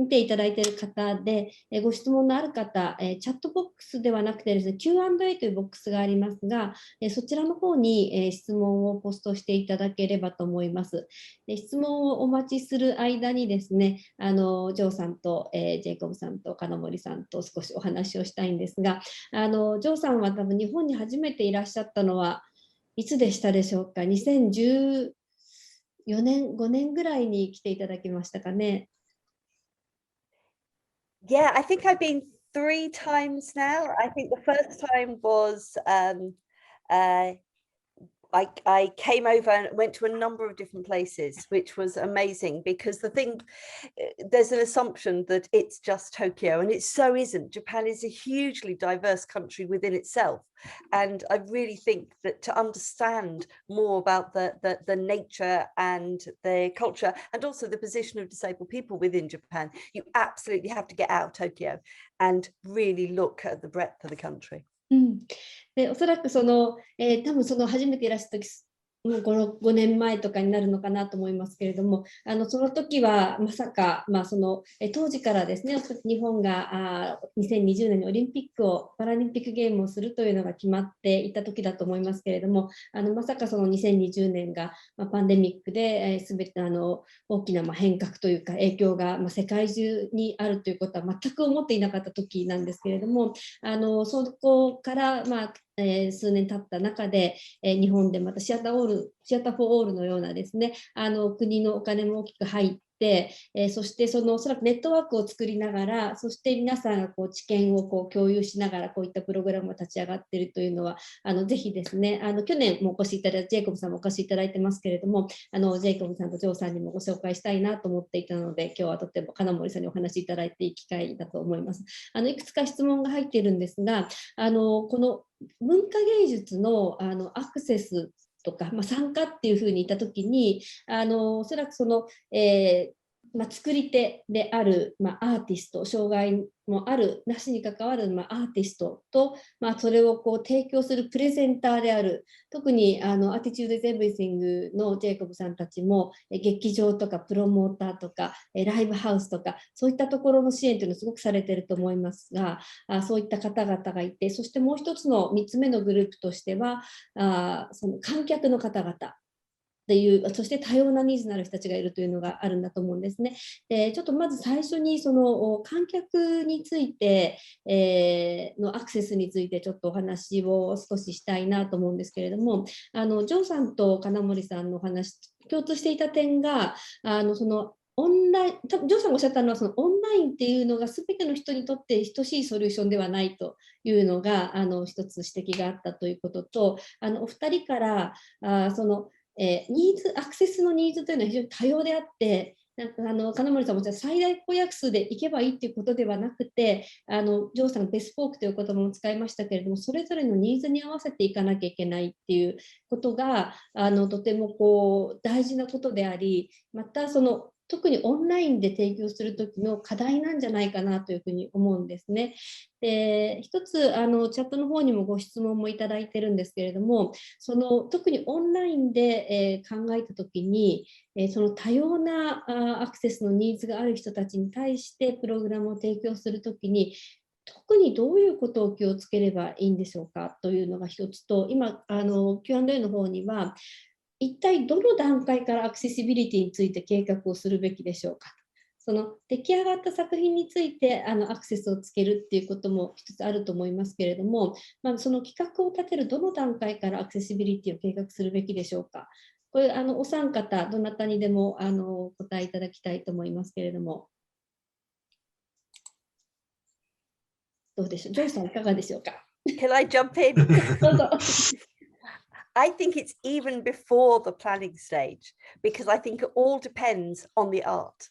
見ていただいている方で、ご質問のある方、チャットボックスではなくてですね、Q&A というボックスがありますが、そちらの方に、質問をポストしていただければと思います。質問をお待ちする間にですね、ジョーさんと、ジェイコブさんと金森さんと少しお話をしたいんですが、ジョーさんは多分日本に初めていらっしゃったのは、いつでしたでしょうか。2014年、5年ぐらいに来ていただきましたかね。Yeah, I think I've been 3 times now. I think the first time was I came over and went to a number of different places, which was amazing because there's an assumption that it's just Tokyo, and it so isn't. Japan is a hugely diverse country within itself. And I really think that to understand more about the nature and the culture and also the position of disabled people within Japan, you absolutely have to get out of Tokyo and really look at the breadth of the country. でおそらく多分初めていらした時もう5年前とかになるのかなと思いますけれども、その時はまさか、当時からですね、日本が2020年にオリンピックをパラリンピックゲームをするというのが決まっていた時だと思いますけれども、まさかその2020年が、パンデミックで、全て大きな変革というか影響が、世界中にあるということは全く思っていなかった時なんですけれども、そこから、数年経った中で、日本でまたシアターフォーオールのようなですね、国のお金も大きく入って、そしておそらくネットワークを作りながら、そして皆さんが知見を共有しながらこういったプログラムが立ち上がっているというのは、ぜひですね、去年もお越しいただいて、ジェイコブさんもお越しいただいてますけれども、ジェイコブさんとジョーさんにもご紹介したいなと思っていたので、今日はとても金森さんにお話しいただいていい機会だと思います。いくつか質問が入っているんですが、この文化芸術のアクセスとか、参加っていうふうに言ったときに、おそらく作り手である、アーティスト、障害もあるなしに関わる、アーティストと、それを提供するプレゼンターである、特にAttitude is Everything のジェイコブさんたちも劇場とかプロモーターとかライブハウスとかそういったところの支援というのをすごくされていると思いますが、そういった方々がいて、そしてもう一つの3つ目のグループとしてはその観客の方々っていう、そして多様なニーズのある人たちがいるというのがあるんだと思うんですね。ちょっとまず最初にその観客について、のアクセスについてちょっとお話を少ししたいなと思うんですけれども、ジョーさんと金森さんのお話、共通していた点が、そのオンライン、ジョーさんがおっしゃったのは、そのオンラインっていうのが全ての人にとって等しいソリューションではないというのが一つ指摘があったということと、お二人からニーズ、アクセスのニーズというのは非常に多様であって、金森さんも最大公約数でいけばいいということではなくて、ジョーさんがベスポークという言葉も使いましたけれども、それぞれのニーズに合わせていかなきゃいけないっていうことがとても大事なことであり、また特にオンラインで提供するときの課題なんじゃないかなというふうに思うんですね。で、一つチャットの方にもご質問もいただいてるんですけれども、特にオンラインで、考えたときに、その多様なアクセスのニーズがある人たちに対してプログラムを提供するときに、特にどういうことを気をつければいいんでしょうかというのが一つと、今Q&A の方には、一体どの段階からアクセシビリティについて計画をするべきでしょうか。その出来上がった作品についてアクセスをつけるっていうことも一つあると思いますけれども、その企画を立てるどの段階からアクセシビリティを計画するべきでしょうか。これお三方どなたにでもお答えいただきたいと思いますけれども、どうでしょう。ジョイさんいかがでしょうか。Can I jump in? どうぞ。I think it's even before the planning stage, because I think it all depends on the art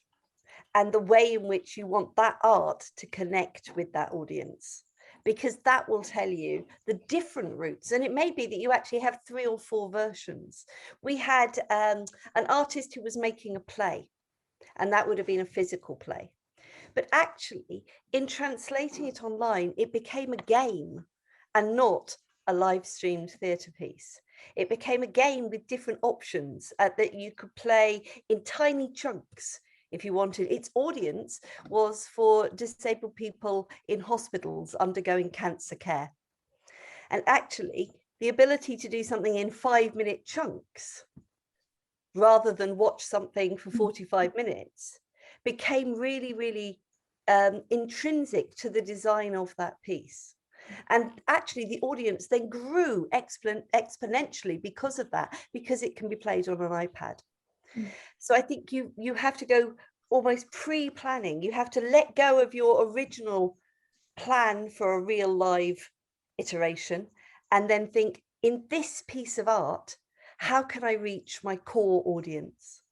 and the way in which you want that art to connect with that audience, because that will tell you the different routes. And it may be that you actually have 3 or 4 versions. We had an artist who was making a play, and that would have been a physical play. But actually, in translating it online, it became a game and not a live streamed theatre piece. It became a game with different options that you could play in tiny chunks if you wanted. Its audience was for disabled people in hospitals undergoing cancer care. And actually, the ability to do something in 5-minute chunks rather than watch something for 45 minutes became really, really intrinsic to the design of that piece. And actually the audience then grew exponentially because of that, because it can be played on an iPad. So I think you have to go almost pre-planning. You have to let go of your original plan for a real live iteration and then think, in this piece of art, how can I reach my core audience?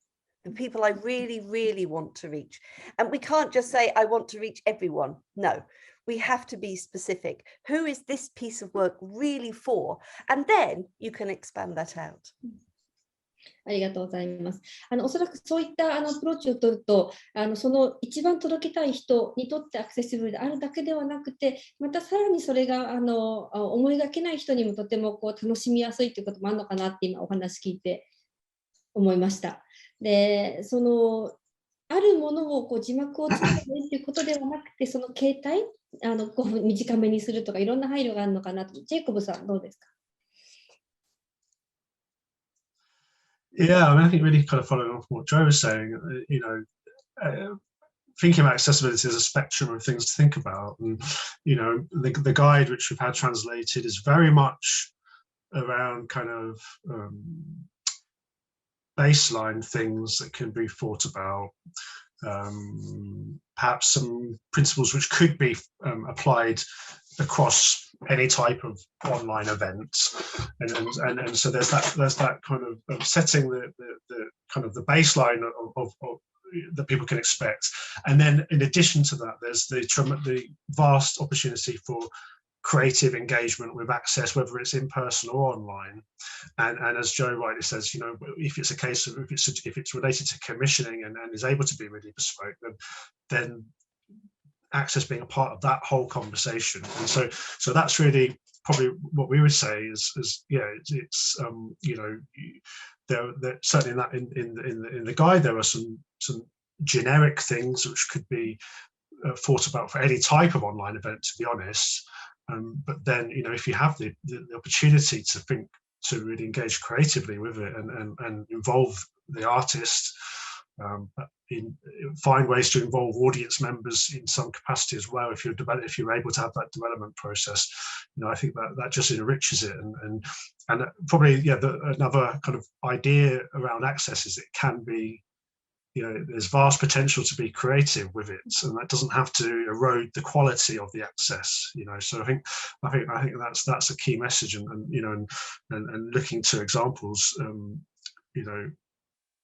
The people I really, really want to reach. And we can't just say, I want to reach everyone. No, we have to be specific. Who is this piece of work really for? And then you can expand that out. ありがとうございます。おそらくそういったアプローチを取ると、その一番届けたい人にとってアクセシブルであるだけではなくて、またさらにそれが思いがけない人にもとても楽しみやすいということもあるのかなって今お話聞いて思いました。で、あるものを字幕をつけるということではなくて、その形態短めにするとかいろんな配慮があるのかなと。ジェイコブさんどうですか？ Yeah, I mean, I think really kind of following on from what Joe was saying, thinking about accessibility as a spectrum of things to think about. And, the guide which we've had translated is very much around kind of baseline things that can be thought about. Perhaps some principles which could be applied across any type of online event, and so there's that kind of setting the kind of the baseline of that people can expect, and then in addition to that, there's the vast opportunity for creative engagement with access, whether it's in person or online. And as Joe rightly says, if it's a case of if it's related to commissioning and is able to be really bespoke, then access being a part of that whole conversation. And so that's really probably what we would say is it's there certainly in that in the guide there are some generic things which could be thought about for any type of online event, to be honest. But then if you have the opportunity to think, to really engage creatively with it and involve the artist, find ways to involve audience members in some capacity as well. If you're able to have that development process, I think that just enriches it. And probably another kind of idea around access is it can be, there's vast potential to be creative with it, and that doesn't have to erode the quality of the access. So I think that's a key message, and looking to examples,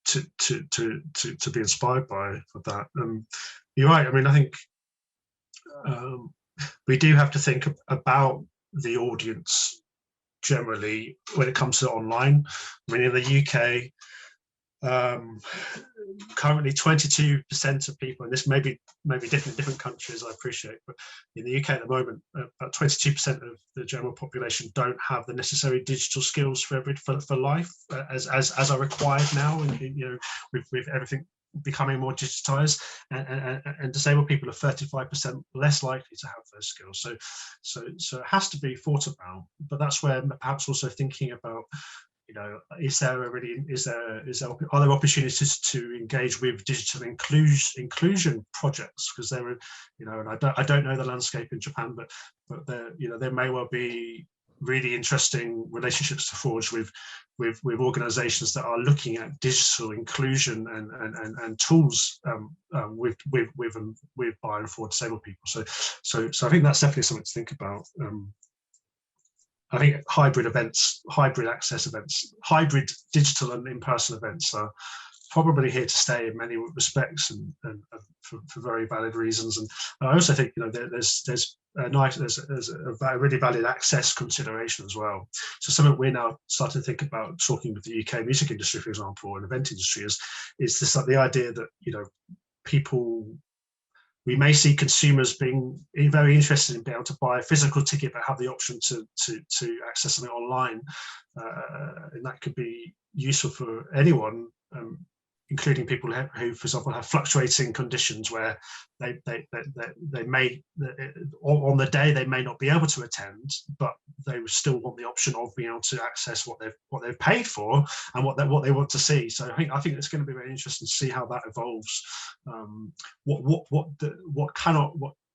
to be inspired by that. You're right. I mean, I think we do have to think about the audience generally when it comes to online. I mean, in the UK, currently 22% of people, and this may be different in different countries, I appreciate, but in the UK at the moment, about 22% of the general population don't have the necessary digital skills for life as are required now, and with everything becoming more digitized, and disabled people are 35% less likely to have those skills. So it has to be thought about, but that's where perhaps also thinking about, are there opportunities to engage with digital inclusion projects? Because there are, and I don't know the landscape in Japan, but there may well be really interesting relationships to forge with organizations that are looking at digital inclusion and tools with by and for disabled people. So I think that's definitely something to think about. I think hybrid access events, hybrid digital and in-person events are probably here to stay in many respects, and for very valid reasons. And I also think there's a really valid access consideration as well. So something we're now starting to think about, talking with the UK music industry, for example, and event industry, is this the idea that people. We may see consumers being very interested in being able to buy a physical ticket, but have the option to access something online, and that could be useful for anyone, including people who, for example, have fluctuating conditions where they may, on the day they may not be able to attend, but they still want the option of being able to access what they've paid for and what they want to see. So I think it's going to be very interesting to see how that evolves. What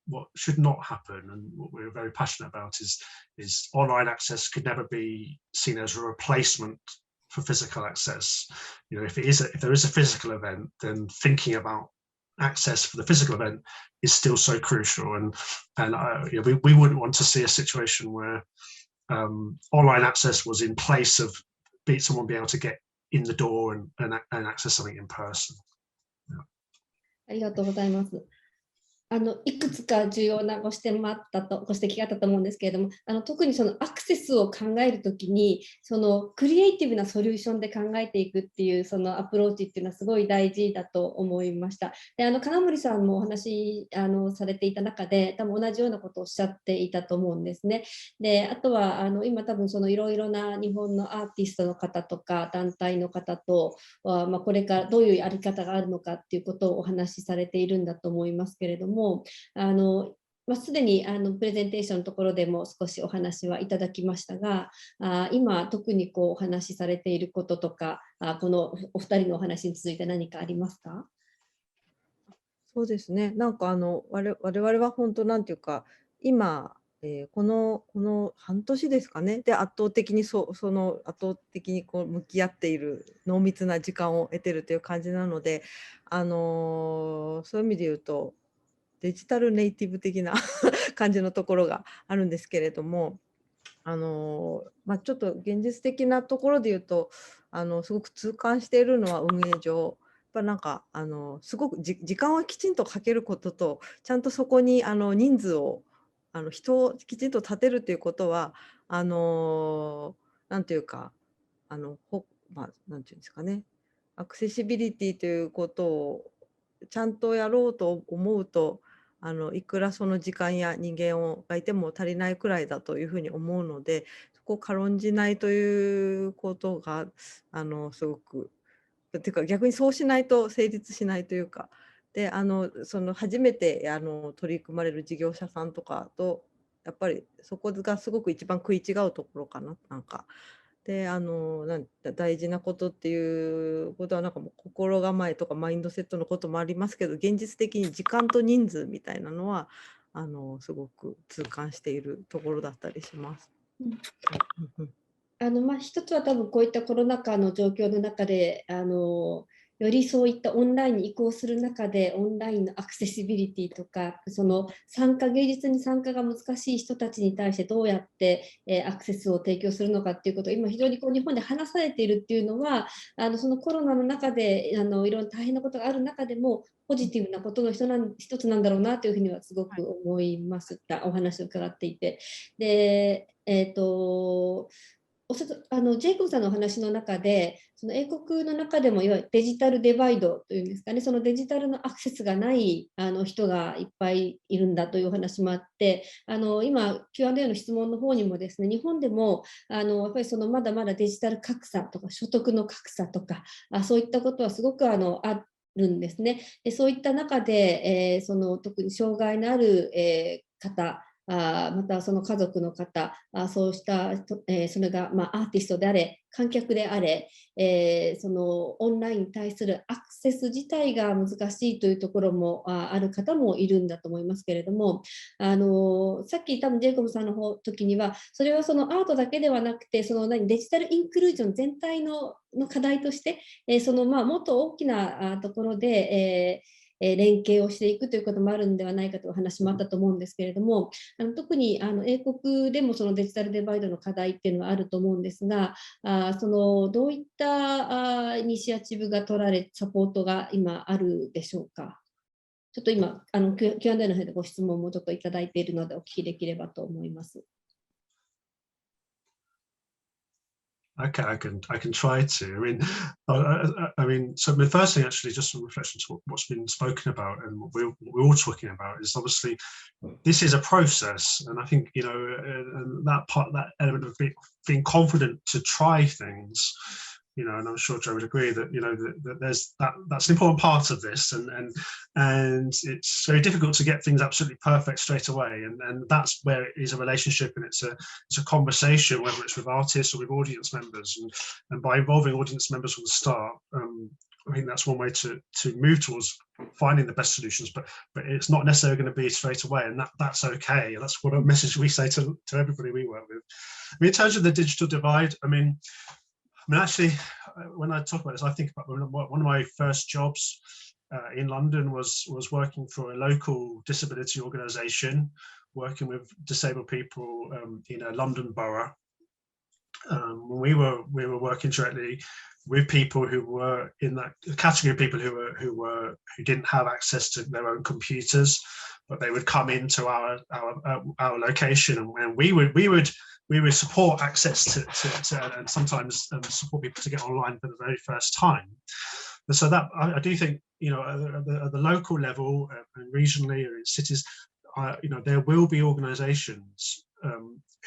what should not happen, and what we're very passionate about, is online access could never be seen as a replacement for physical access. You know, if there is a physical event, then thinking about access for the physical event is still so crucial. And you know, we wouldn't want to see a situation where online access was in place of someone being able to get in the door and access something in person. Yeah. ありがとうございます。いくつか重要なご指摘があったと思うんですけれども、特にそのアクセスを考えるときに、そのクリエイティブなソリューションで考えていくっていうそのアプローチっていうのはすごい大事だと思いました。で、金森さんもお話されていた中で、多分同じようなことをおっしゃっていたと思うんですね。で、あとは今多分そのいろいろな日本のアーティストの方とか団体の方と、これからどういうやり方があるのかっていうことをお話しされているんだと思いますけれども、すでにプレゼンテーションのところでも少しお話はいただきましたが、今特にこうお話しされていることとか、このお二人のお話に続いて何かありますか？そうですね。なんか我々は本当なんていうか、今、この半年ですかね。で圧倒的にこう向き合っている濃密な時間を得てるという感じなので、そういう意味で言うと。デジタルネイティブ的な感じのところがあるんですけれども、ちょっと現実的なところで言うと、すごく痛感しているのは運営上、やっぱなんかすごく時間をきちんとかけることと、ちゃんとそこに人数を人をきちんと立てるということはなんていうかなんていうんですかね、アクセシビリティということをちゃんとやろうと思うといくらその時間や人間がいても足りないくらいだというふうに思うので、そこを軽んじないということがすごくていうか逆にそうしないと成立しないというか、でその初めて取り組まれる事業者さんとかとやっぱりそこがすごく一番食い違うところかな、なんか。で大事なことっていうことはなんかもう心構えとかマインドセットのこともありますけど、現実的に時間と人数みたいなのはすごく痛感しているところだったりします。一つは多分こういったコロナ禍の状況の中でよりそういったオンラインに移行する中でオンラインのアクセシビリティとか、その芸術に参加が難しい人たちに対してどうやって、アクセスを提供するのかっていうことを今非常に日本で話されているっていうのはそのコロナの中でいろいろ大変なことがある中でもポジティブなことの一つなんだろうなというふうにはすごく思いました、お話を伺っていて。で、ジェイコブさんのお話の中で、その英国の中でもいわゆるデジタルデバイドというんですかね、そのデジタルのアクセスがない人がいっぱいいるんだというお話もあって、今 Q&A の質問の方にもですね、日本でもやっぱりそのまだまだデジタル格差とか所得の格差とかそういったことはすごくあるんですね。でそういった中で、その特に障害のある、方またその家族の方、そうしたそれがアーティストであれ、観客であれ、そのオンラインに対するアクセス自体が難しいというところもある方もいるんだと思いますけれども、さっき多分ジェイコブさんの時には、それはそのアートだけではなくて、そのデジタルインクルージョン全体の課題として、そのもっと大きなところで、連携をしていくということもあるんではないかという話もあったと思うんですけれども、特に英国でもそのデジタルデバイドの課題っていうのはあると思うんですが、そのどういったイニシアチブが取られ、サポートが今あるでしょうか。ちょっと今Q&A の方でご質問もちょっといただいているのでお聞きできればと思います。Okay, I can try to. I mean, so the first thing, actually, just some reflection to what's been spoken about and what we're all talking about is obviously this is a process, and I think that element of being confident to try things. And I'm sure Joe would agree that that there's that's an important part of this, and it's very difficult to get things absolutely perfect straight away, and that's where it is a relationship, and it's a conversation, whether it's with artists or with audience members, and by involving audience members from the start, I think that's one way to move towards finding the best solutions, but it's not necessarily going to be straight away, and that's okay. That's what a message we say to everybody we work with. I mean, in terms of the digital divide, I mean actually, when I talk about this, I think about one of my first jobs in London was working for a local disability organisation, working with disabled people in a London borough. We were working directly with people who were in that category of people who didn't have access to their own computers, but they would come into our location, and we would support access to and sometimes support people to get online for the very first time. And so that I do think, you know, at the local level and regionally or in cities, you know, there will be organisations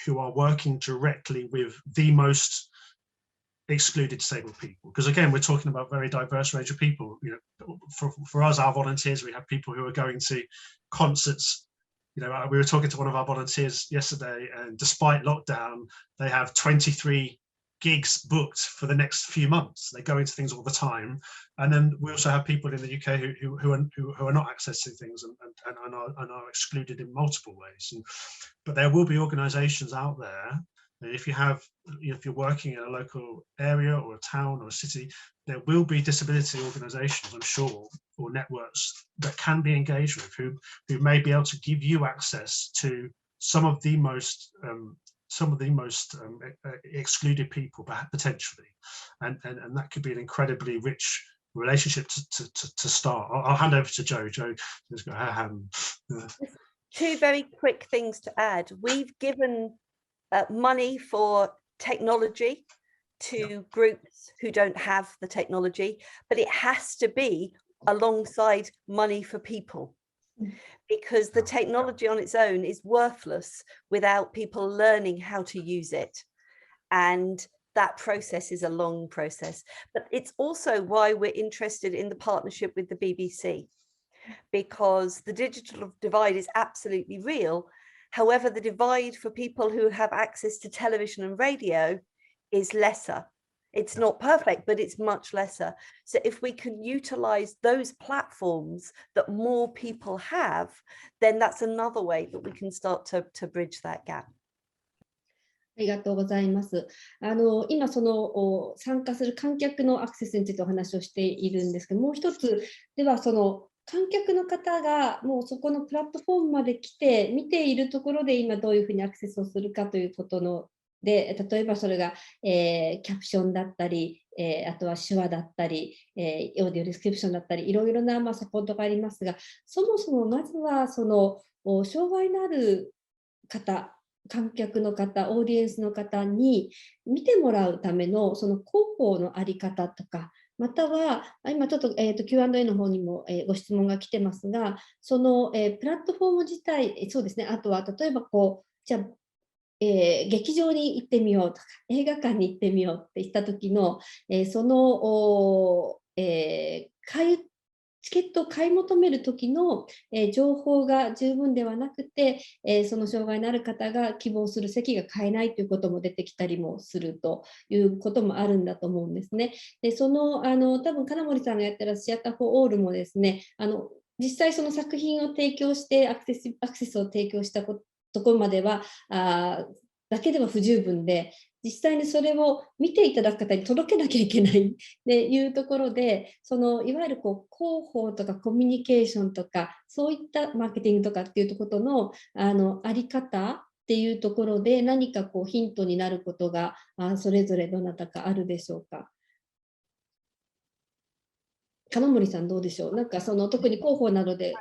who are working directly with the most excluded disabled people, because again, we're talking about a very diverse range of people. You know, for us, our volunteers, we have people who are going to concerts. You know, we were talking to one of our volunteers yesterday, and despite lockdown, they have 23 gigs booked for the next few months. They go into things all the time. And then we also have people in the UK who are not accessing things and are excluded in multiple ways. But there will be organisations out there. If you're working in a local area or a town or a city, there will be disability organisations, I'm sure, or networks that can be engaged with, who may be able to give you access to some of the most excluded people, potentially, and that could be an incredibly rich relationship to start. I'll hand over to Jo. Jo has got her hand. Two very quick things to add. We've given money for technology to groups who don't have the technology, but it has to be alongside money for people, because the technology on its own is worthless without people learning how to use it. And that process is a long process. But it's also why we're interested in the partnership with the BBC, because the digital divide is absolutely real. However, the divide for people who have access to television and radio is lesser. It's not perfect, but it's much lesser. So if we can utilize those platforms that more people have, then that's another way that we can start to bridge that gap. ありがとうございます。今その参加する観客のアクセスについてお話をしているんですけど、もう一つではその観客の方がもうそこのプラットフォームまで来て見ているところで今どういうふうにアクセスをするかということので、例えばそれが、キャプションだったり、あとは手話だったり、オーディオディスクリプションだったり、いろいろな、サポートがありますが、そもそもまずはその障害のある方、観客の方、オーディエンスの方に見てもらうためのその広報の在り方とか、または今ちょっと、Q&A の方にも、ご質問が来てますが、その、プラットフォーム自体、そうですね、あとは例えばじゃあ劇場に行ってみようとか映画館に行ってみようって言った時の、その、チケットを買い求める時の、情報が十分ではなくて、その障害のある方が希望する席が買えないということも出てきたりもするということもあるんだと思うんですね。で多分金森さんがやってらっしゃるシアター・フォー・オールもですね、実際その作品を提供してアクセスを提供したところまではだけでは不十分で、実際にそれを見ていただく方に届けなきゃいけないっていうところで、そのいわゆる広報とかコミュニケーションとかそういったマーケティングとかっていうところのあり方っていうところで何かヒントになることがそれぞれどなたかあるでしょうか。金森さんどうでしょう。なんかその特に広報などで。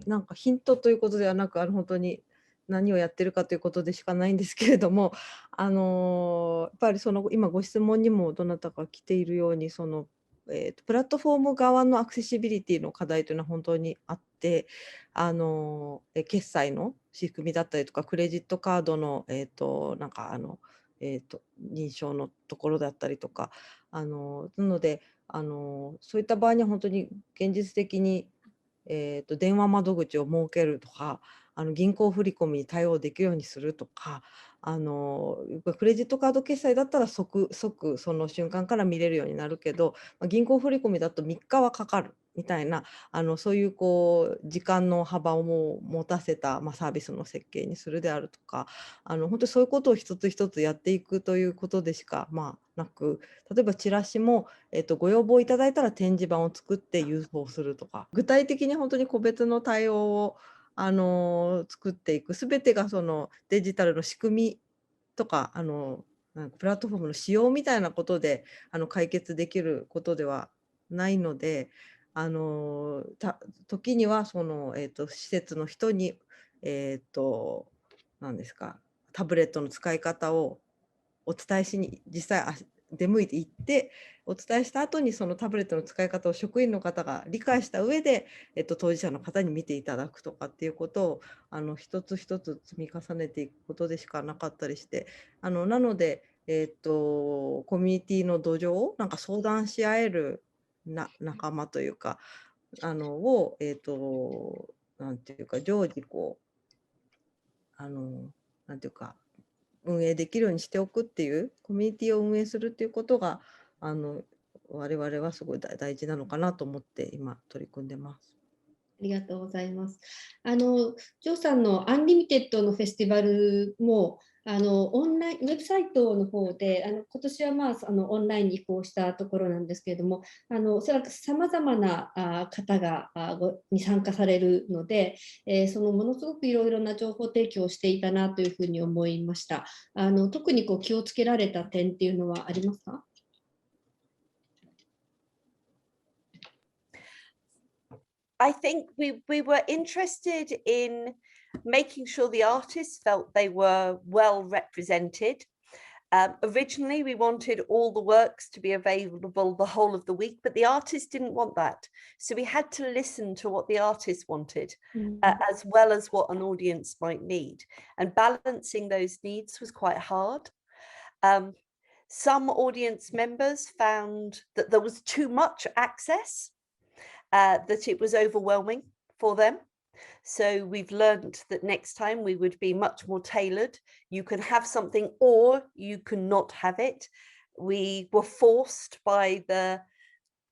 なんかヒントということではなく、本当に何をやってるかということでしかないんですけれども、やっぱりその今ご質問にもどなたか来ているように、そのプラットフォーム側のアクセシビリティの課題というのは本当にあって、決済の仕組みだったりとか、クレジットカードのなんか認証のところだったりとか、なのでそういった場合には本当に現実的に電話窓口を設けるとか、銀行振込に対応できるようにするとか、クレジットカード決済だったら即その瞬間から見れるようになるけど、銀行振込だと3日はかかるみたいな、そういう時間の幅を持たせた、サービスの設計にするであるとか、本当にそういうことを一つ一つやっていくということでしかなく、例えばチラシも、ご要望いただいたら展示板を作って郵送するとか、具体的に本当に個別の対応を作っていく、全てがそのデジタルの仕組みとかプラットフォームの仕様みたいなことで解決できることではないので、時にはその、施設の人に、何ですか、タブレットの使い方をお伝えしに実際出向いて行ってお伝えした後に、そのタブレットの使い方を職員の方が理解した上で、当事者の方に見ていただくとかっていうことを一つ一つ積み重ねていくことでしかなかったりして、なので、コミュニティの土壌をなんか相談し合える仲間というかをなんていうか常時なんていうか運営できるようにしておくっていう、コミュニティを運営するっていうことが我々はすごい大事なのかなと思って今取り組んでます。ありがとうございます。ジョーさんのアンリミテッドのフェスティバルもオンラインウェブサイトの方で今年はオンラインに移行したところなんですけれども、おそらくさまざまな方がに参加されるので、そのものすごくいろいろな情報提供をしていたなというふうに思いました。特に気をつけられた点っていうのはありますか？I think we were interested in making sure the artists felt they were well represented. Originally, we wanted all the works to be available the whole of the week, but the artists didn't want that. So we had to listen to what the artists wanted, as well as what an audience might need. And balancing those needs was quite hard. Some audience members found that there was too much access, that it was overwhelming for them. So we've learned that next time we would be much more tailored. You can have something or you cannot have it. We were forced by the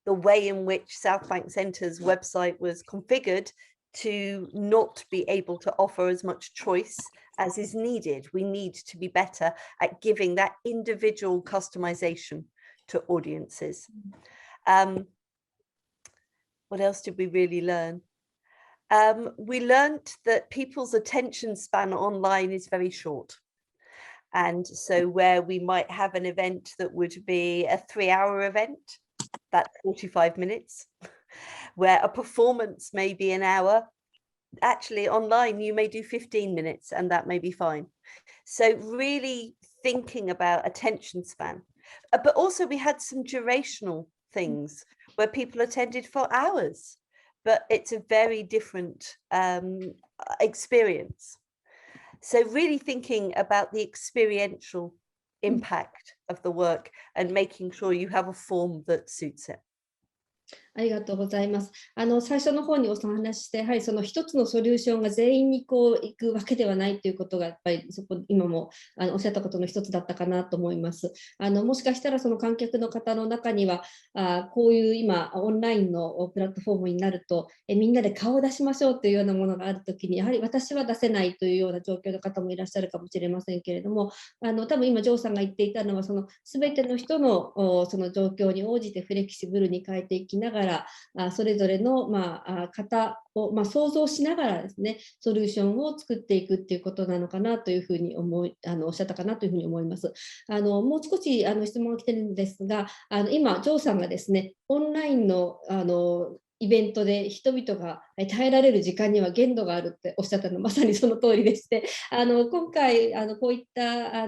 way in which South Bank Centre's website was configured to not be able to offer as much choice as is needed. We need to be better at giving that individual customization to audiences. What else did we really learn? We learned that people's attention span online is very short. And so where we might have an event that would be a 3-hour event, that's 45 minutes. Where a performance may be an hour, actually online you may do 15 minutes and that may be fine. So really thinking about attention span. But also we had some durational things where people attended for hours, but it's a very different experience. So really thinking about the experiential impact of the work and making sure you have a form that suits it. ありがとうございます。最初の方にお話しして、やはりその一つのソリューションが全員に行くわけではないということがやっぱりそこ今もおっしゃったことの一つだったかなと思います。もしかしたらその観客の方の中にはこういう今オンラインのプラットフォームになるとみんなで顔を出しましょうというようなものがあるときにやはり私は出せないというような状況の方もいらっしゃるかもしれませんけれども、多分今ジョーさんが言っていたのはその全ての人のその状況に応じてフレキシブルに変えていきながらそれぞれの方を想像しながらですね、ソリューションを作っていくっていうことなのかなというふうにおっしゃったかなというふうに思います。もう少し質問が来てるんですが、今ジョーさんがですね、オンラインのイベントで人々が耐えられる時間には限度があるっておっしゃったのまさにその通りでして、今回こういった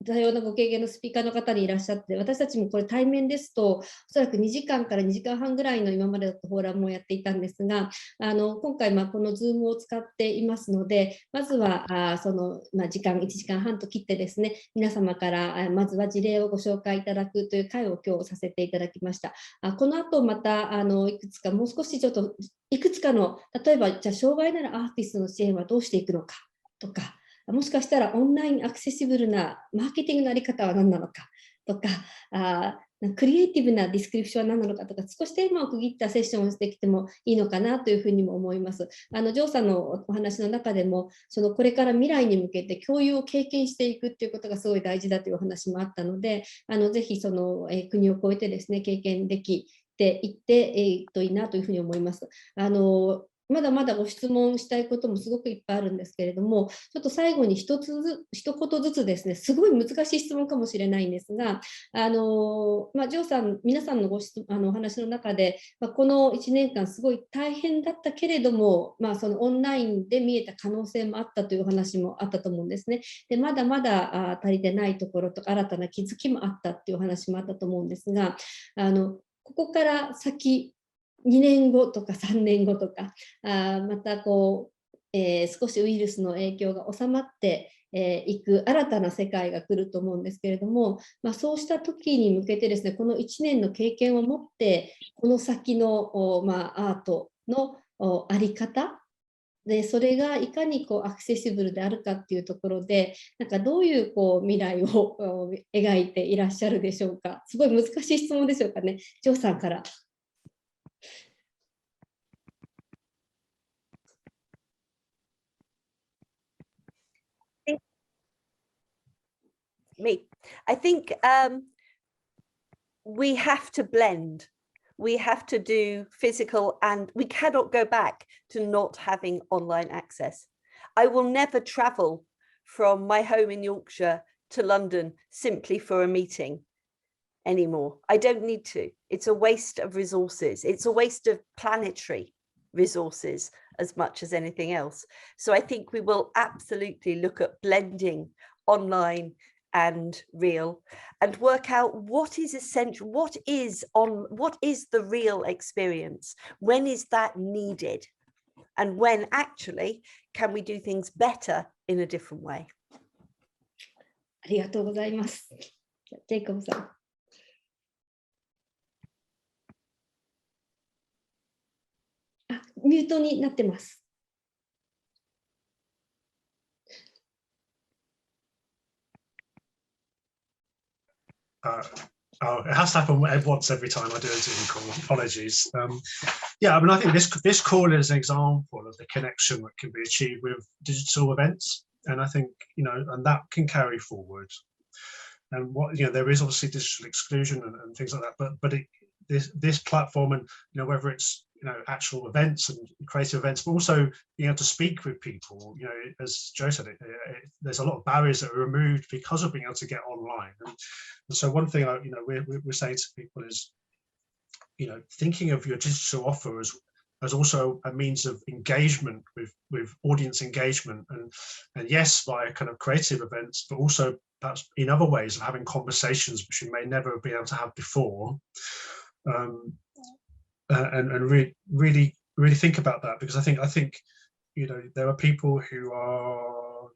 多様なご経験のスピーカーの方にいらっしゃって、私たちもこれ対面ですと、おそらく2時間から2時間半ぐらいの今までだとフォーラムをやっていたんですが、今回この Zoom を使っていますので、まずはその時間1時間半と切ってですね、皆様からまずは事例をご紹介いただくという会を今日させていただきました。この後またいくつかもう少しちょっといくつかの、例えばじゃあ障害のあるアーティストの支援はどうしていくのかとか、もしかしたらオンラインアクセシブルなマーケティングのあり方は何なのかとか、クリエイティブなディスクリプションは何なのかとか、少しテーマを区切ったセッションをしてきてもいいのかなというふうにも思います。ジョーさんのお話の中でも、これから未来に向けて共有を経験していくっていうことがすごい大事だというお話もあったので、ぜひ国を越えてですね、経験できていっていいなというふうに思います。まだまだご質問したいこともすごくいっぱいあるんですけれども、ちょっと最後に一言ずつですね、すごい難しい質問かもしれないんですが、ジョーさん、皆さんのお話の中で、この1年間すごい大変だったけれども、そのオンラインで見えた可能性もあったというお話もあったと思うんですね。で、まだまだ足りてないところとか、新たな気づきもあったっていうお話もあったと思うんですが、ここから先、2年後とか3年後とか、また少しウイルスの影響が収まっていく新たな世界が来ると思うんですけれども、そうした時に向けてですね、この1年の経験を持って、この先のアートのあり方で、それがいかにアクセシブルであるかっていうところで、どういう未来を描いていらっしゃるでしょうか。すごい難しい質問でしょうかね。ジョーさんから。Me. I think we have to blend. We have to do physical, and we cannot go back to not having online access. I will never travel from my home in Yorkshire to London simply for a meeting anymore. I don't need to. It's a waste of resources. It's a waste of planetary resources as much as anything else. So I think we will absolutely look at blending online and real, and work out what is essential, what is the real experience, when is that needed, and when actually can we do things better in a different way. ありがとうございます。ジェイコブさん。ミュートになってます。It has to happen once every time I do a Zoom call. Apologies. Yeah, I mean, I think this call is an example of the connection that can be achieved with digital events, and I think and that can carry forward. And there is obviously digital exclusion and things like that, but this platform, and whether it's actual events and creative events, but also being able to speak with people, as Joe said, there's a lot of barriers that are removed because of being able to get online. And so one thing we're saying to people is thinking of your digital offer as also a means of engagement with audience engagement, and yes, via kind of creative events, but also perhaps in other ways of having conversations which you may never be able to have before. And really think about that, because I think there are people who are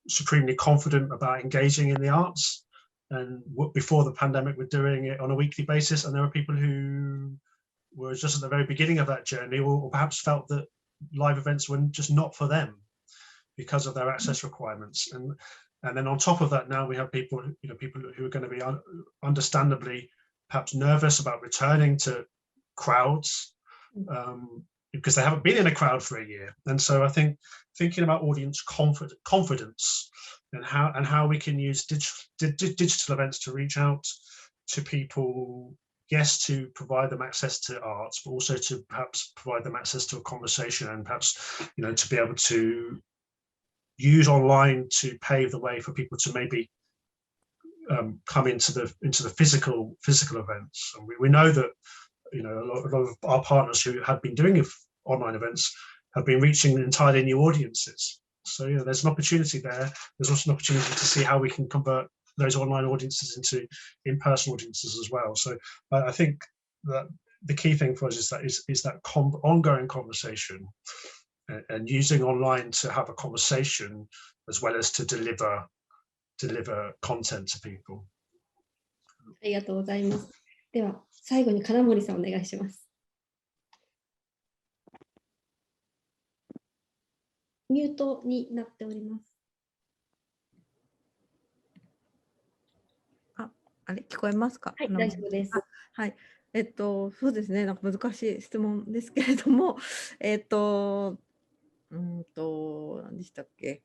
supremely confident about engaging in the arts, and before the pandemic were doing it on a weekly basis, and there are people who were just at the very beginning of that journey, or perhaps felt that live events were just not for them because of their access requirements. And then on top of that, now we have people who are going to be understandably perhaps nervous about returning to crowds because they haven't been in a crowd for a year. And so I think thinking about audience confidence and how we can use digital events to reach out to people, yes, to provide them access to arts, but also to perhaps provide them access to a conversation, and perhaps to be able to use online to pave the way for people to maybe come into the physical events. And we know that a lot of our partners who have been doing online events have been reaching entirely new audiences. So there's an opportunity there. There's also an opportunity to see how we can convert those online audiences into in-person audiences as well. So I think that the key thing for us is that ongoing conversation and using online to have a conversation as well as to deliver content to people. ありがとうございます。では最後に金森さんお願いします。ミュートになっております。あれ聞こえますか？はい、大丈夫です。はい。そうですね、なんか難しい質問ですけれども、何でしたっけ？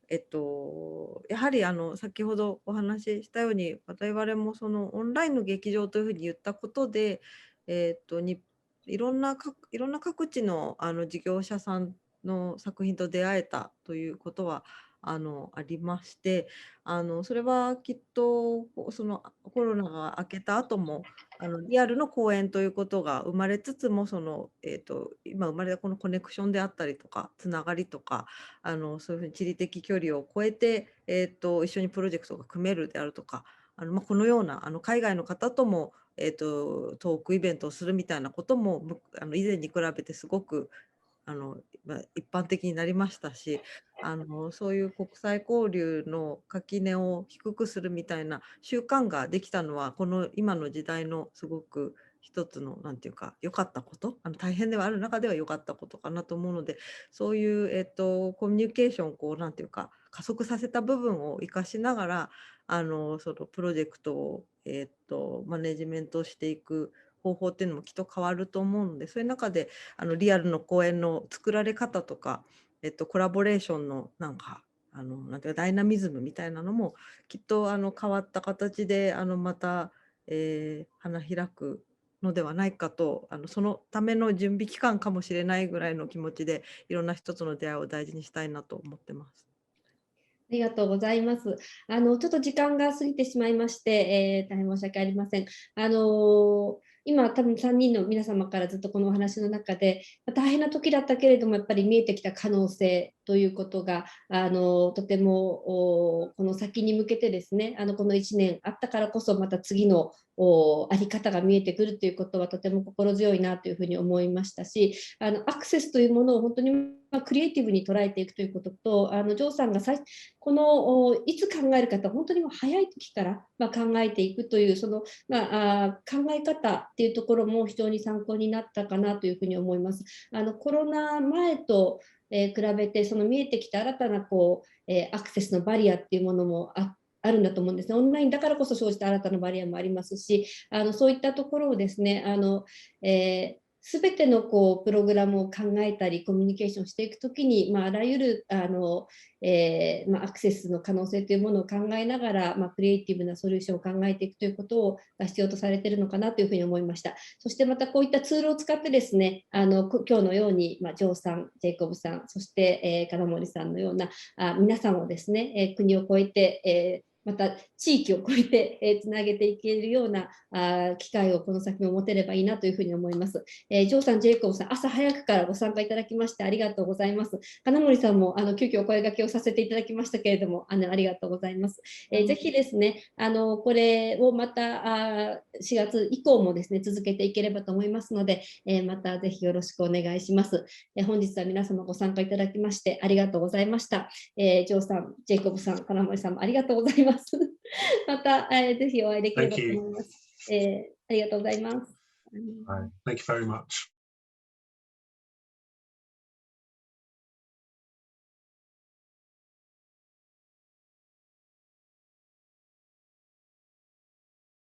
やはり先ほどお話ししたように、我々もそのオンラインの劇場というふうに言ったことで、いろんな各地の事業者さんの作品と出会えたということはありまして、それはきっとそのコロナが明けた後もリアルの公演ということが生まれつつも、今生まれたこのコネクションであったりとかつながりとか、そういうふうに地理的距離を超えて、一緒にプロジェクトが組めるであるとか、このような海外の方とも、トークイベントをするみたいなことも以前に比べてすごく一般的になりましたし、そういう国際交流の垣根を低くするみたいな習慣ができたのは、この今の時代のすごく一つのなんていうか良かったこと、大変ではある中では良かったことかなと思うので、そういう、コミュニケーションをこうなんていうか加速させた部分を生かしながらそのプロジェクトを、マネジメントしていく方法っていうのもきっと変わると思うので、そういう中でリアルの公演の作られ方とか、コラボレーションのなんかなんていうかダイナミズムみたいなのもきっと変わった形でまた、花開くのではないかと、そのための準備期間かもしれないぐらいの気持ちでいろんな人との出会いを大事にしたいなと思ってます。ありがとうございます。ちょっと時間が過ぎてしまいまして、大変申し訳ありません。今、多分3人の皆様からずっとこのお話の中で、大変な時だったけれども、やっぱり見えてきた可能性ということが、とてもこの先に向けてですね、この1年あったからこそ、また次のあり方が見えてくるということはとても心強いなというふうに思いましたし、アクセスというものを本当にクリエイティブに捉えていくということと、ジョーさんがこのいつ考えるかと本当に早い時から考えていくというその考え方っていうところも非常に参考になったかなというふうに思います。コロナ前と比べてその見えてきた新たなアクセスのバリアっていうものもあるんだと思うんですね。オンラインだからこそ生じた新たなバリアもありますし、そういったところをですね、すべてのプログラムを考えたりコミュニケーションしていくときに、あらゆるアクセスの可能性というものを考えながら、クリエイティブなソリューションを考えていくということを必要とされているのかなというふうに思いました。そしてまたこういったツールを使ってですね、今日のように、ジョーさん、ジェイコブさん、そして、金森さんのような皆さんをですね、国を越えて、また地域を越えてつなげていけるような機会をこの先も持てればいいなというふうに思います。ジョーさん、ジェイコブさん、朝早くからご参加いただきましてありがとうございます。金森さんも急遽お声掛けをさせていただきましたけれども、ありがとうございます。ぜひですね、これをまた4月以降もですね、続けていければと思いますので、またぜひよろしくお願いします。本日は皆様ご参加いただきましてありがとうございました。ジョーさん、ジェイコブさん、金森さんもありがとうございます。また、ぜひお会いできればと思います。ありがとうございます。Thank you very much.